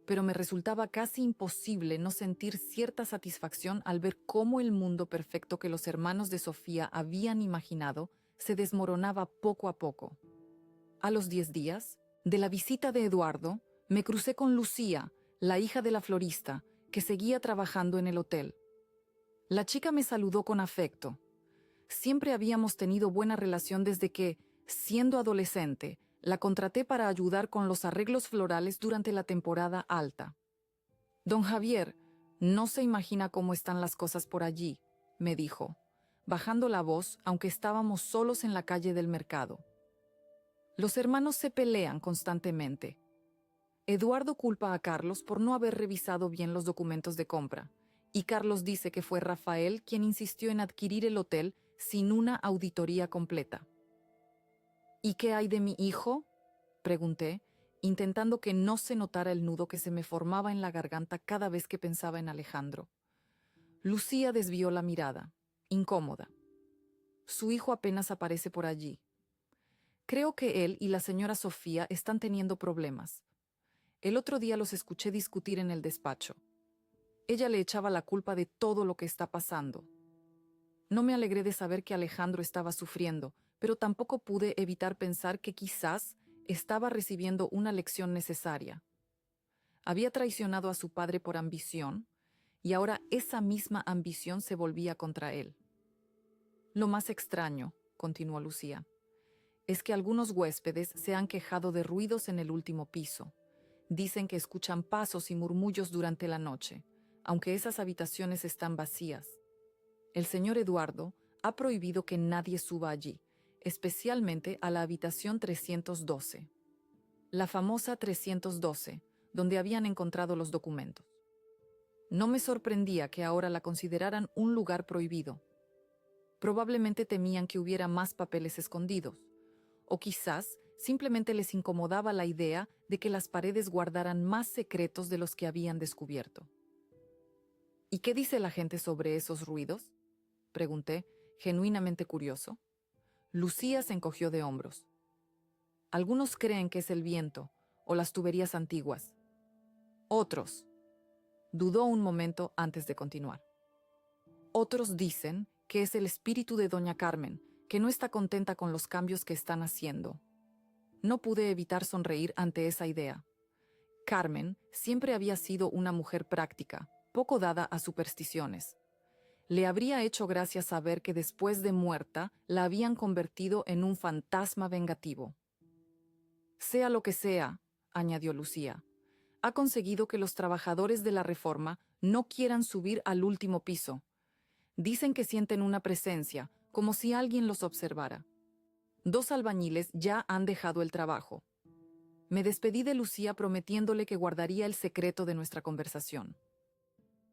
S1: pero me resultaba casi imposible no sentir cierta satisfacción al ver cómo el mundo perfecto que los hermanos de Sofía habían imaginado se desmoronaba poco a poco. A los 10 días, de la visita de Eduardo, me crucé con Lucía, la hija de la florista, que seguía trabajando en el hotel. La chica me saludó con afecto. Siempre habíamos tenido buena relación desde que, siendo adolescente, la contraté para ayudar con los arreglos florales durante la temporada alta. Don Javier, no se imagina cómo están las cosas por allí, me dijo, bajando la voz, aunque estábamos solos en la calle del mercado. Los hermanos se pelean constantemente. Eduardo culpa a Carlos por no haber revisado bien los documentos de compra, y Carlos dice que fue Rafael quien insistió en adquirir el hotel sin una auditoría completa. ¿Y qué hay de mi hijo?, pregunté, intentando que no se notara el nudo que se me formaba en la garganta cada vez que pensaba en Alejandro. Lucía desvió la mirada, incómoda. Su hijo apenas aparece por allí. Creo que él y la señora Sofía están teniendo problemas. El otro día los escuché discutir en el despacho. Ella le echaba la culpa de todo lo que está pasando. No me alegré de saber que Alejandro estaba sufriendo, pero tampoco pude evitar pensar que quizás estaba recibiendo una lección necesaria. Había traicionado a su padre por ambición, y ahora esa misma ambición se volvía contra él. Lo más extraño, continuó Lucía, es que algunos huéspedes se han quejado de ruidos en el último piso. Dicen que escuchan pasos y murmullos durante la noche, aunque esas habitaciones están vacías. El señor Eduardo ha prohibido que nadie suba allí, especialmente a la habitación 312. La famosa 312, donde habían encontrado los documentos. No me sorprendía que ahora la consideraran un lugar prohibido. Probablemente temían que hubiera más papeles escondidos, o quizás simplemente les incomodaba la idea de que las paredes guardaran más secretos de los que habían descubierto. ¿Y qué dice la gente sobre esos ruidos?, pregunté, genuinamente curioso. Lucía se encogió de hombros. Algunos creen que es el viento o las tuberías antiguas. Otros. Dudó un momento antes de continuar. Otros dicen que es el espíritu de doña Carmen, que no está contenta con los cambios que están haciendo. No pude evitar sonreír ante esa idea. Carmen siempre había sido una mujer práctica, poco dada a supersticiones. Le habría hecho gracia saber que después de muerta la habían convertido en un fantasma vengativo. Sea lo que sea, añadió Lucía, ha conseguido que los trabajadores de la Reforma no quieran subir al último piso. Dicen que sienten una presencia, como si alguien los observara. 2 albañiles ya han dejado el trabajo. Me despedí de Lucía prometiéndole que guardaría el secreto de nuestra conversación.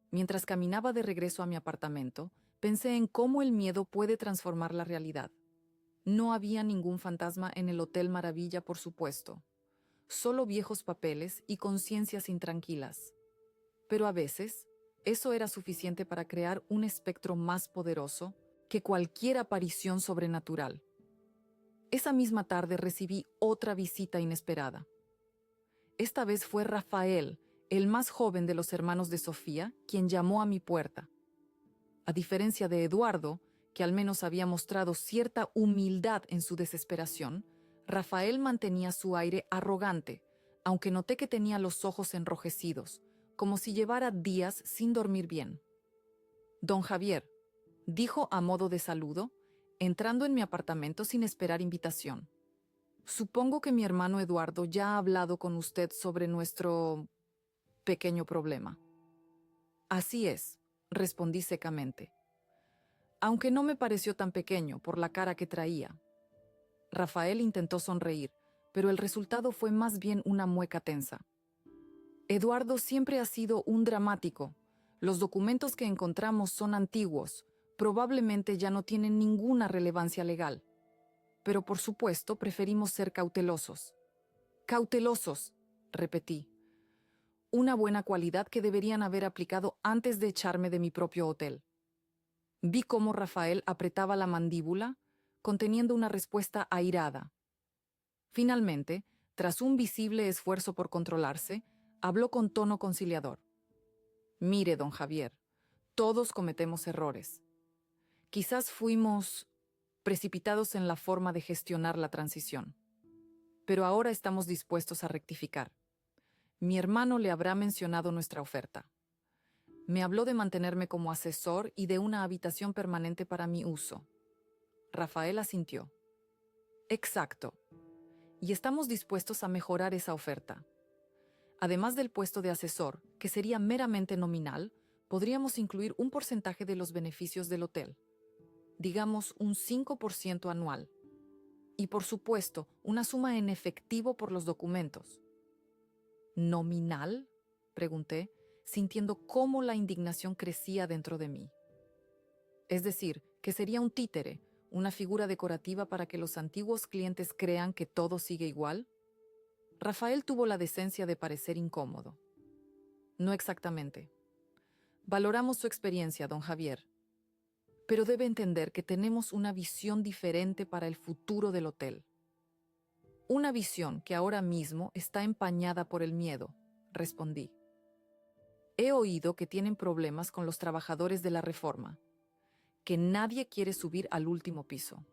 S1: Mientras caminaba de regreso a mi apartamento, pensé en cómo el miedo puede transformar la realidad. No había ningún fantasma en el Hotel Maravilla, por supuesto. Solo viejos papeles y conciencias intranquilas. Pero a veces, eso era suficiente para crear un espectro más poderoso que cualquier aparición sobrenatural. Esa misma tarde recibí otra visita inesperada. Esta vez fue Rafael, el más joven de los hermanos de Sofía, quien llamó a mi puerta. A diferencia de Eduardo, que al menos había mostrado cierta humildad en su desesperación, Rafael mantenía su aire arrogante, aunque noté que tenía los ojos enrojecidos, como si llevara días sin dormir bien. «Don Javier», dijo a modo de saludo, entrando en mi apartamento sin esperar invitación. «Supongo que mi hermano Eduardo ya ha hablado con usted sobre nuestro pequeño problema». «Así es», respondí secamente, aunque no me pareció tan pequeño por la cara que traía. Rafael intentó sonreír, pero el resultado fue más bien una mueca tensa. «Eduardo siempre ha sido un dramático. Los documentos que encontramos son antiguos, probablemente ya no tienen ninguna relevancia legal. Pero por supuesto preferimos ser cautelosos». «Cautelosos», repetí. Una buena cualidad que deberían haber aplicado antes de echarme de mi propio hotel. Vi cómo Rafael apretaba la mandíbula, conteniendo una respuesta airada. Finalmente, tras un visible esfuerzo por controlarse, habló con tono conciliador. «Mire, don Javier, todos cometemos errores. Quizás fuimos precipitados en la forma de gestionar la transición. Pero ahora estamos dispuestos a rectificar. Mi hermano le habrá mencionado nuestra oferta. Me habló de mantenerme como asesor y de una habitación permanente para mi uso». Rafael asintió. «Exacto. Y estamos dispuestos a mejorar esa oferta. Además del puesto de asesor, que sería meramente nominal, podríamos incluir un porcentaje de los beneficios del hotel. Digamos un 5% anual. Y por supuesto, una suma en efectivo por los documentos». «¿Nominal?», pregunté, sintiendo cómo la indignación crecía dentro de mí. «Es decir, que sería un títere, una figura decorativa para que los antiguos clientes crean que todo sigue igual». Rafael tuvo la decencia de parecer incómodo. «No exactamente. Valoramos su experiencia, don Javier. Pero debe entender que tenemos una visión diferente para el futuro del hotel. Una visión que ahora mismo está empañada por el miedo», respondí. «He oído que tienen problemas con los trabajadores de la Reforma, que nadie quiere subir al último piso».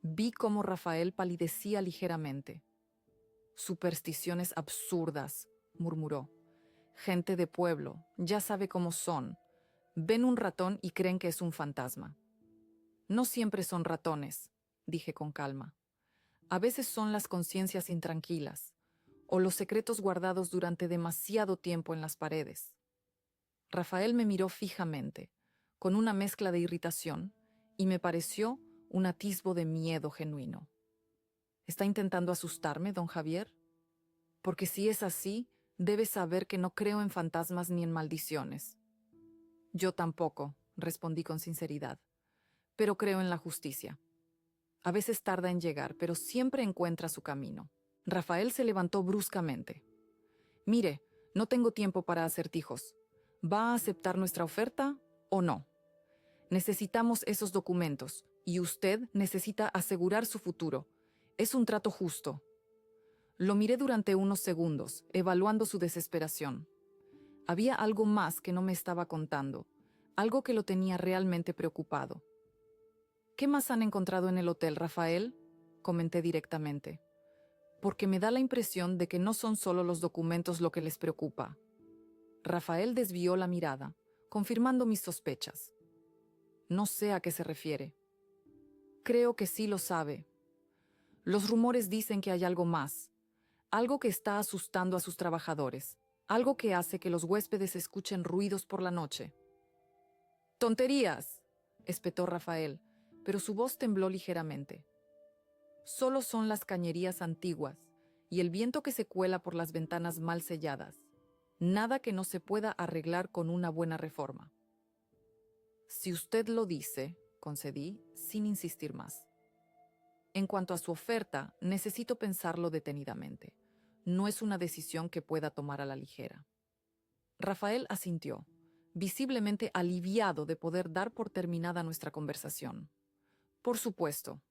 S1: Vi cómo Rafael palidecía ligeramente. «Supersticiones absurdas», murmuró. «Gente de pueblo, ya sabe cómo son. Ven un ratón y creen que es un fantasma». «No siempre son ratones», dije con calma. «A veces son las conciencias intranquilas, o los secretos guardados durante demasiado tiempo en las paredes. Rafael me miró fijamente, con una mezcla de irritación, y me pareció un atisbo de miedo genuino. ¿Está intentando asustarme, don Javier? Porque si es así, debe saber que no creo en fantasmas ni en maldiciones. Yo tampoco, respondí con sinceridad, pero creo en la justicia. A veces tarda en llegar, pero siempre encuentra su camino. Rafael se levantó bruscamente. Mire, no tengo tiempo para acertijos. ¿Va a aceptar nuestra oferta o no? Necesitamos esos documentos, y usted necesita asegurar su futuro. Es un trato justo. Lo miré durante unos segundos, evaluando su desesperación. Había algo más que no me estaba contando, algo que lo tenía realmente preocupado. ¿Qué más han encontrado en el hotel, Rafael?, comenté directamente. Porque me da la impresión de que no son solo los documentos lo que les preocupa. Rafael desvió la mirada, confirmando mis sospechas. No sé a qué se refiere. Creo que sí lo sabe. Los rumores dicen que hay algo más, algo que está asustando a sus trabajadores, algo que hace que los huéspedes escuchen ruidos por la noche. ¡Tonterías!, espetó Rafael, pero su voz tembló ligeramente. Solo son las cañerías antiguas y el viento que se cuela por las ventanas mal selladas. Nada que no se pueda arreglar con una buena reforma. Si usted lo dice, concedí, sin insistir más. En cuanto a su oferta, necesito pensarlo detenidamente. No es una decisión que pueda tomar a la ligera. Rafael asintió, visiblemente aliviado de poder dar por terminada nuestra conversación. Por supuesto.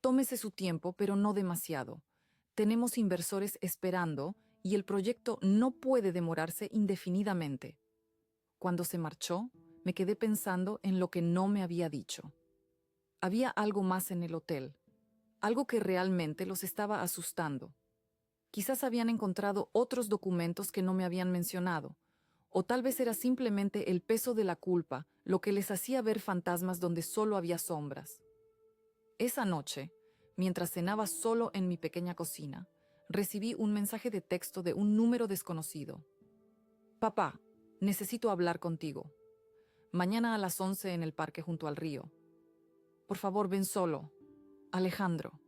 S1: Tómese su tiempo, pero no demasiado. Tenemos inversores esperando y el proyecto no puede demorarse indefinidamente. Cuando se marchó, me quedé pensando en lo que no me había dicho. Había algo más en el hotel, algo que realmente los estaba asustando. Quizás habían encontrado otros documentos que no me habían mencionado, o tal vez era simplemente el peso de la culpa lo que les hacía ver fantasmas donde solo había sombras. Esa noche, mientras cenaba solo en mi pequeña cocina, recibí un mensaje de texto de un número desconocido. Papá, necesito hablar contigo. Mañana a las 11 en el parque junto al río. Por favor, ven solo. Alejandro.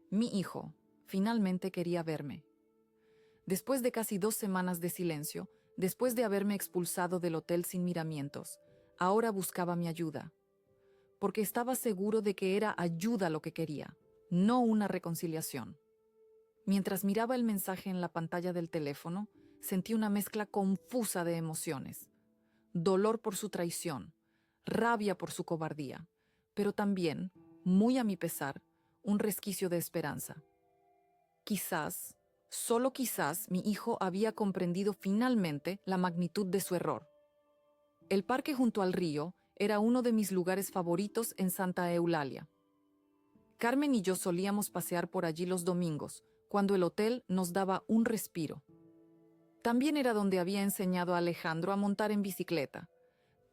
S1: Mi hijo finalmente quería verme. Después de casi 2 semanas de silencio, después de haberme expulsado del hotel sin miramientos, ahora buscaba mi ayuda. Porque estaba seguro de que era ayuda lo que quería, no una reconciliación. Mientras miraba el mensaje en la pantalla del teléfono, sentí una mezcla confusa de emociones. Dolor por su traición, rabia por su cobardía, pero también, muy a mi pesar, un resquicio de esperanza. Quizás, solo quizás, mi hijo había comprendido finalmente la magnitud de su error. El parque junto al río era uno de mis lugares favoritos en Santa Eulalia. Carmen y yo solíamos pasear por allí los domingos, cuando el hotel nos daba un respiro. También era donde había enseñado a Alejandro a montar en bicicleta,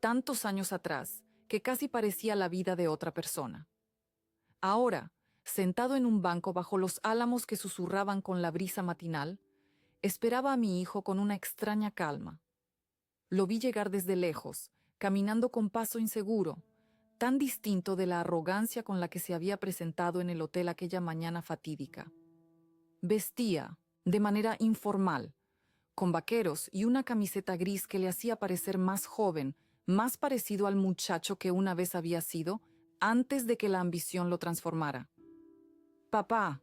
S1: tantos años atrás, que casi parecía la vida de otra persona. Ahora, sentado en un banco bajo los álamos que susurraban con la brisa matinal, esperaba a mi hijo con una extraña calma. Lo vi llegar desde lejos, caminando con paso inseguro, tan distinto de la arrogancia con la que se había presentado en el hotel aquella mañana fatídica. Vestía, de manera informal, con vaqueros y una camiseta gris que le hacía parecer más joven, más parecido al muchacho que una vez había sido, antes de que la ambición lo transformara. «Papá»,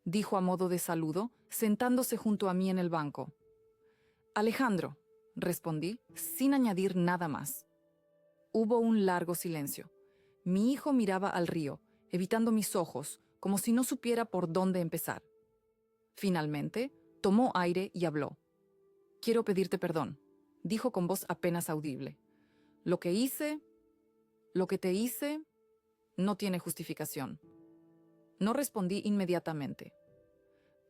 S1: dijo a modo de saludo, sentándose junto a mí en el banco. «Alejandro», respondí, sin añadir nada más. Hubo un largo silencio. Mi hijo miraba al río, evitando mis ojos, como si no supiera por dónde empezar. Finalmente, tomó aire y habló. «Quiero pedirte perdón», dijo con voz apenas audible. Lo que te hice, no tiene justificación». No respondí inmediatamente.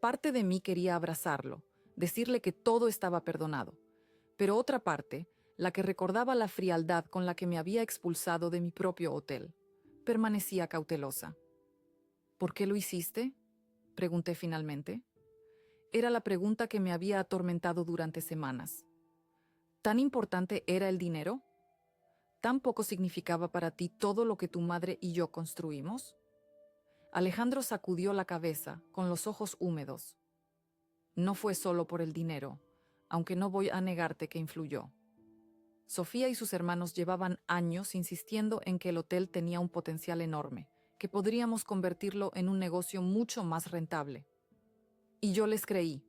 S1: Parte de mí quería abrazarlo, decirle que todo estaba perdonado, pero otra parte, la que recordaba la frialdad con la que me había expulsado de mi propio hotel, permanecía cautelosa. «¿Por qué lo hiciste?», pregunté finalmente. Era la pregunta que me había atormentado durante semanas. ¿Tan importante era el dinero? ¿Tan poco significaba para ti todo lo que tu madre y yo construimos? Alejandro sacudió la cabeza, con los ojos húmedos. No fue solo por el dinero, aunque no voy a negarte que influyó. Sofía y sus hermanos llevaban años insistiendo en que el hotel tenía un potencial enorme, que podríamos convertirlo en un negocio mucho más rentable. Y yo les creí.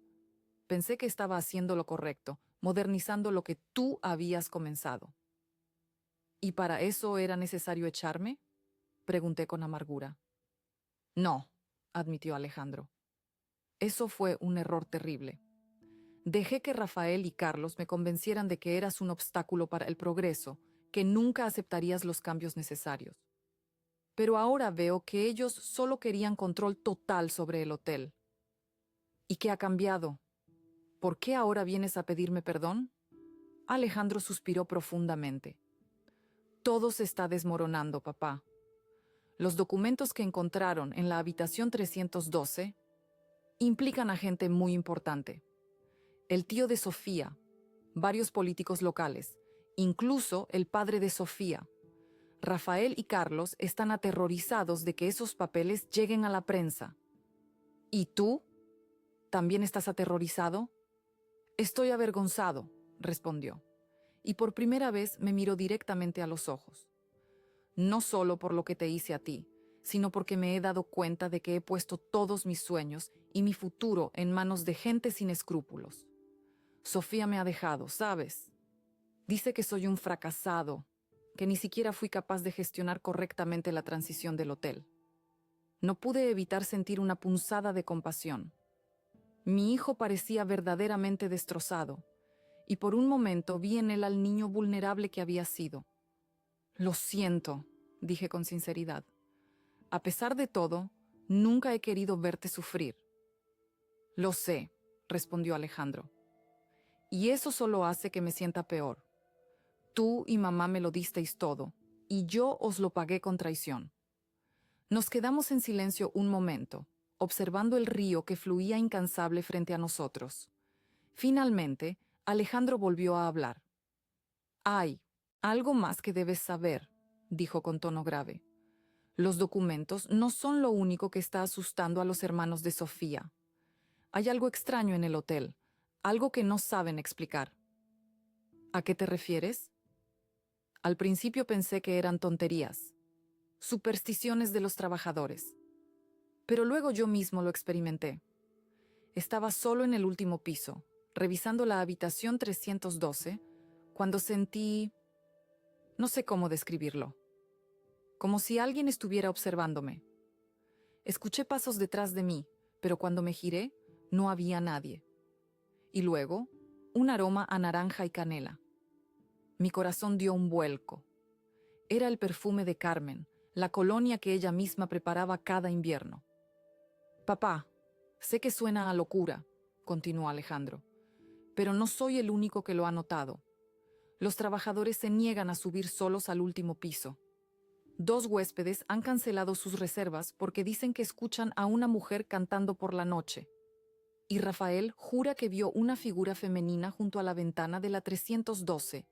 S1: Pensé que estaba haciendo lo correcto, modernizando lo que tú habías comenzado. ¿Y para eso era necesario echarme? Pregunté con amargura. No, admitió Alejandro. Eso fue un error terrible. Dejé que Rafael y Carlos me convencieran de que eras un obstáculo para el progreso, que nunca aceptarías los cambios necesarios. Pero ahora veo que ellos solo querían control total sobre el hotel. ¿Y qué ha cambiado? ¿Por qué ahora vienes a pedirme perdón? Alejandro suspiró profundamente. Todo se está desmoronando, papá. Los documentos que encontraron en la habitación 312 implican a gente muy importante. El tío de Sofía, varios políticos locales, incluso el padre de Sofía. Rafael y Carlos están aterrorizados de que esos papeles lleguen a la prensa. ¿Y tú? ¿También estás aterrorizado? Estoy avergonzado, respondió, y por primera vez me miró directamente a los ojos. No solo por lo que te hice a ti, sino porque me he dado cuenta de que he puesto todos mis sueños y mi futuro en manos de gente sin escrúpulos. Sofía me ha dejado, ¿sabes? Dice que soy un fracasado, que ni siquiera fui capaz de gestionar correctamente la transición del hotel. No pude evitar sentir una punzada de compasión. Mi hijo parecía verdaderamente destrozado, y por un momento vi en él al niño vulnerable que había sido. Lo siento, dije con sinceridad. A pesar de todo, nunca he querido verte sufrir. Lo sé, respondió Alejandro. Y eso solo hace que me sienta peor. Tú y mamá me lo disteis todo, y yo os lo pagué con traición. Nos quedamos en silencio un momento, observando el río que fluía incansable frente a nosotros. Finalmente, Alejandro volvió a hablar. Hay algo más que debes saber, dijo con tono grave. Los documentos no son lo único que está asustando a los hermanos de Sofía. Hay algo extraño en el hotel, algo que no saben explicar. ¿A qué te refieres? Al principio pensé que eran tonterías, supersticiones de los trabajadores. Pero luego yo mismo lo experimenté. Estaba solo en el último piso, revisando la habitación 312, cuando sentí... no sé cómo describirlo. Como si alguien estuviera observándome. Escuché pasos detrás de mí, pero cuando me giré, no había nadie. Y luego, un aroma a naranja y canela. Mi corazón dio un vuelco. Era el perfume de Carmen, la colonia que ella misma preparaba cada invierno. Papá, sé que suena a locura, continuó Alejandro, pero no soy el único que lo ha notado. Los trabajadores se niegan a subir solos al último piso. 2 huéspedes han cancelado sus reservas porque dicen que escuchan a una mujer cantando por la noche. Y Rafael jura que vio una figura femenina junto a la ventana de la 312,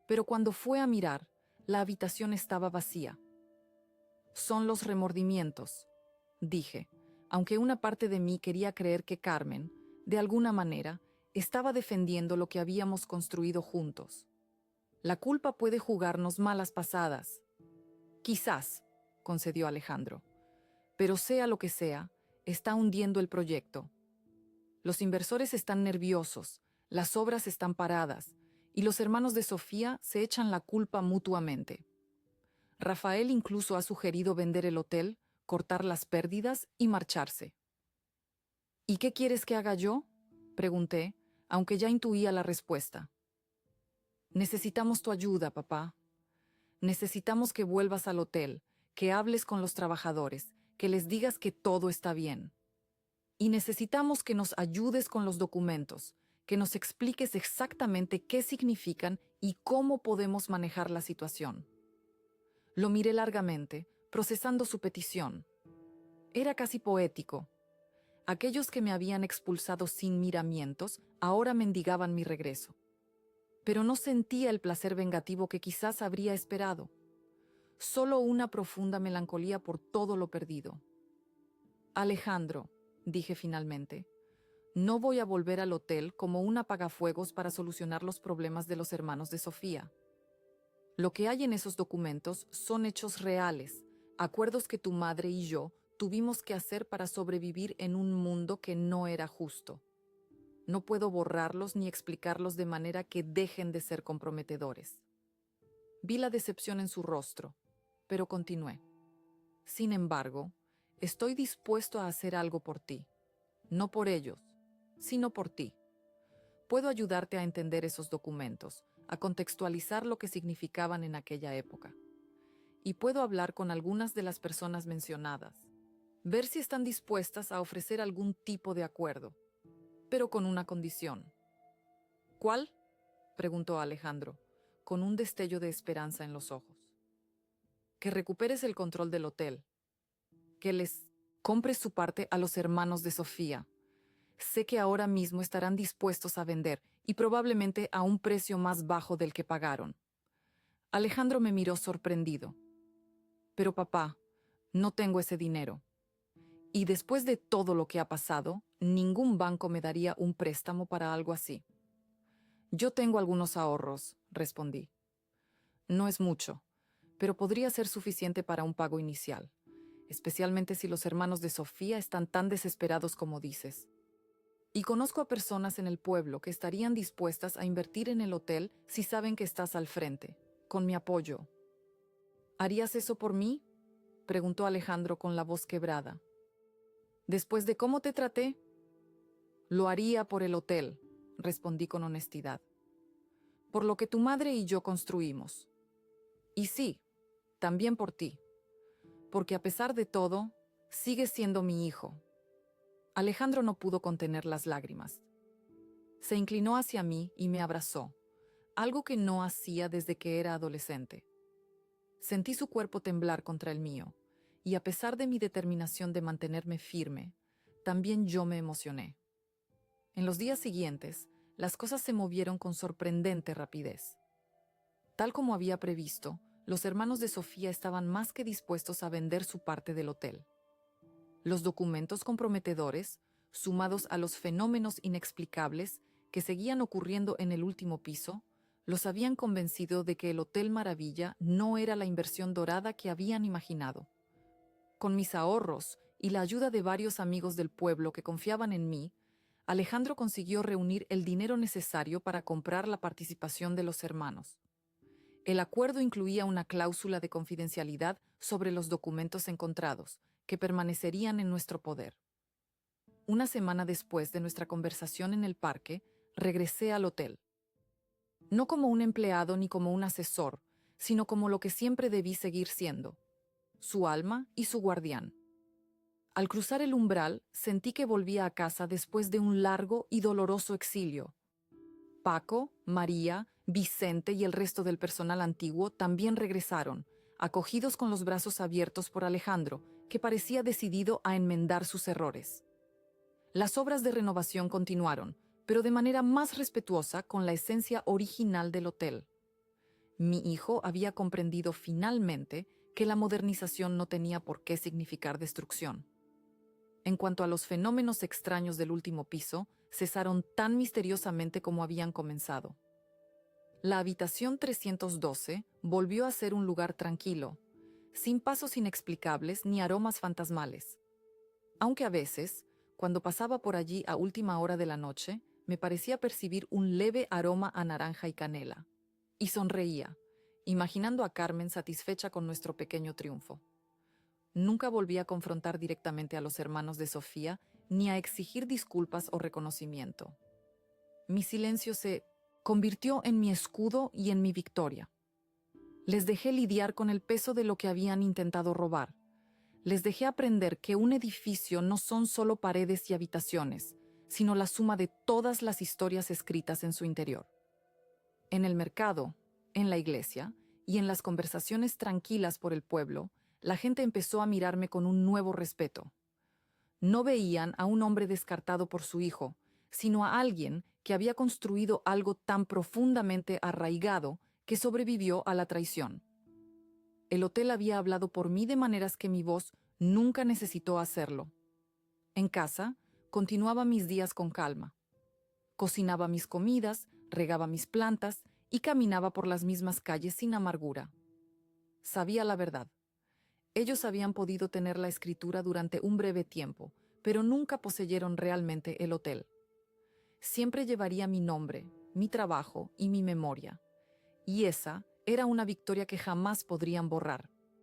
S1: pero cuando fue a mirar, la habitación estaba vacía. Son los remordimientos, dije, aunque una parte de mí quería creer que Carmen, de alguna manera, estaba defendiendo lo que habíamos construido juntos. La culpa puede jugarnos malas pasadas. Quizás, concedió Alejandro, pero sea lo que sea, está hundiendo el proyecto. Los inversores están nerviosos, las obras están paradas, y los hermanos de Sofía se echan la culpa mutuamente. Rafael incluso ha sugerido vender el hotel, cortar las pérdidas y marcharse. ¿Y qué quieres que haga yo?, pregunté, aunque ya intuía la respuesta. Necesitamos tu ayuda, papá. Necesitamos que vuelvas al hotel, que hables con los trabajadores, que les digas que todo está bien. Y necesitamos que nos ayudes con los documentos, que nos expliques exactamente qué significan y cómo podemos manejar la situación. Lo miré largamente, procesando su petición. Era casi poético. Aquellos que me habían expulsado sin miramientos ahora mendigaban mi regreso. Pero no sentía el placer vengativo que quizás habría esperado. Solo una profunda melancolía por todo lo perdido. Alejandro, dije finalmente, no voy a volver al hotel como un apagafuegos para solucionar los problemas de los hermanos de Sofía. Lo que hay en esos documentos son hechos reales, acuerdos que tu madre y yo tuvimos que hacer para sobrevivir en un mundo que no era justo. No puedo borrarlos ni explicarlos de manera que dejen de ser comprometedores. Vi la decepción en su rostro, pero continué. Sin embargo, estoy dispuesto a hacer algo por ti. No por ellos, sino por ti. Puedo ayudarte a entender esos documentos, a contextualizar lo que significaban en aquella época. Y puedo hablar con algunas de las personas mencionadas, ver si están dispuestas a ofrecer algún tipo de acuerdo, pero con una condición. ¿Cuál?, preguntó Alejandro, con un destello de esperanza en los ojos. Que recuperes el control del hotel, que les compres su parte a los hermanos de Sofía. Sé que ahora mismo estarán dispuestos a vender, y probablemente a un precio más bajo del que pagaron. Alejandro me miró sorprendido. Pero papá, no tengo ese dinero. Y después de todo lo que ha pasado, ningún banco me daría un préstamo para algo así. Yo tengo algunos ahorros, respondí. No es mucho, pero podría ser suficiente para un pago inicial, especialmente si los hermanos de Sofía están tan desesperados como dices. Y conozco a personas en el pueblo que estarían dispuestas a invertir en el hotel si saben que estás al frente, con mi apoyo. ¿Harías eso por mí?, preguntó Alejandro con la voz quebrada. Después de cómo te traté, lo haría por el hotel, respondí con honestidad. Por lo que tu madre y yo construimos. Y sí, también por ti. Porque a pesar de todo, sigues siendo mi hijo. Alejandro no pudo contener las lágrimas. Se inclinó hacia mí y me abrazó, algo que no hacía desde que era adolescente. Sentí su cuerpo temblar contra el mío, y a pesar de mi determinación de mantenerme firme, también yo me emocioné. En los días siguientes, las cosas se movieron con sorprendente rapidez. Tal como había previsto, los hermanos de Sofía estaban más que dispuestos a vender su parte del hotel. Los documentos comprometedores, sumados a los fenómenos inexplicables que seguían ocurriendo en el último piso, los habían convencido de que el Hotel Maravilla no era la inversión dorada que habían imaginado. Con mis ahorros y la ayuda de varios amigos del pueblo que confiaban en mí, Alejandro consiguió reunir el dinero necesario para comprar la participación de los hermanos. El acuerdo incluía una cláusula de confidencialidad sobre los documentos encontrados, que permanecerían en nuestro poder. Una semana después de nuestra conversación en el parque, regresé al hotel. No como un empleado ni como un asesor, sino como lo que siempre debí seguir siendo, su alma y su guardián. Al cruzar el umbral, sentí que volvía a casa después de un largo y doloroso exilio. Paco, María, Vicente y el resto del personal antiguo también regresaron, acogidos con los brazos abiertos por Alejandro, que parecía decidido a enmendar sus errores. Las obras de renovación continuaron, pero de manera más respetuosa con la esencia original del hotel. Mi hijo había comprendido finalmente que la modernización no tenía por qué significar destrucción. En cuanto a los fenómenos extraños del último piso, cesaron tan misteriosamente como habían comenzado. La habitación 312 volvió a ser un lugar tranquilo, sin pasos inexplicables ni aromas fantasmales. Aunque a veces, cuando pasaba por allí a última hora de la noche, me parecía percibir un leve aroma a naranja y canela. Y sonreía, imaginando a Carmen satisfecha con nuestro pequeño triunfo. Nunca volví a confrontar directamente a los hermanos de Sofía ni a exigir disculpas o reconocimiento. Mi silencio se convirtió en mi escudo y en mi victoria. Les dejé lidiar con el peso de lo que habían intentado robar. Les dejé aprender que un edificio no son solo paredes y habitaciones, sino la suma de todas las historias escritas en su interior. En el mercado, en la iglesia y en las conversaciones tranquilas por el pueblo, la gente empezó a mirarme con un nuevo respeto. No veían a un hombre descartado por su hijo, sino a alguien que había construido algo tan profundamente arraigado que sobrevivió a la traición. El hotel había hablado por mí de maneras que mi voz nunca necesitó hacerlo. En casa, continuaba mis días con calma. Cocinaba mis comidas, regaba mis plantas y caminaba por las mismas calles sin amargura. Sabía la verdad. Ellos habían podido tener la escritura durante un breve tiempo, pero nunca poseyeron realmente el hotel. Siempre llevaría mi nombre, mi trabajo y mi memoria. Y esa era una victoria que jamás podrían borrar.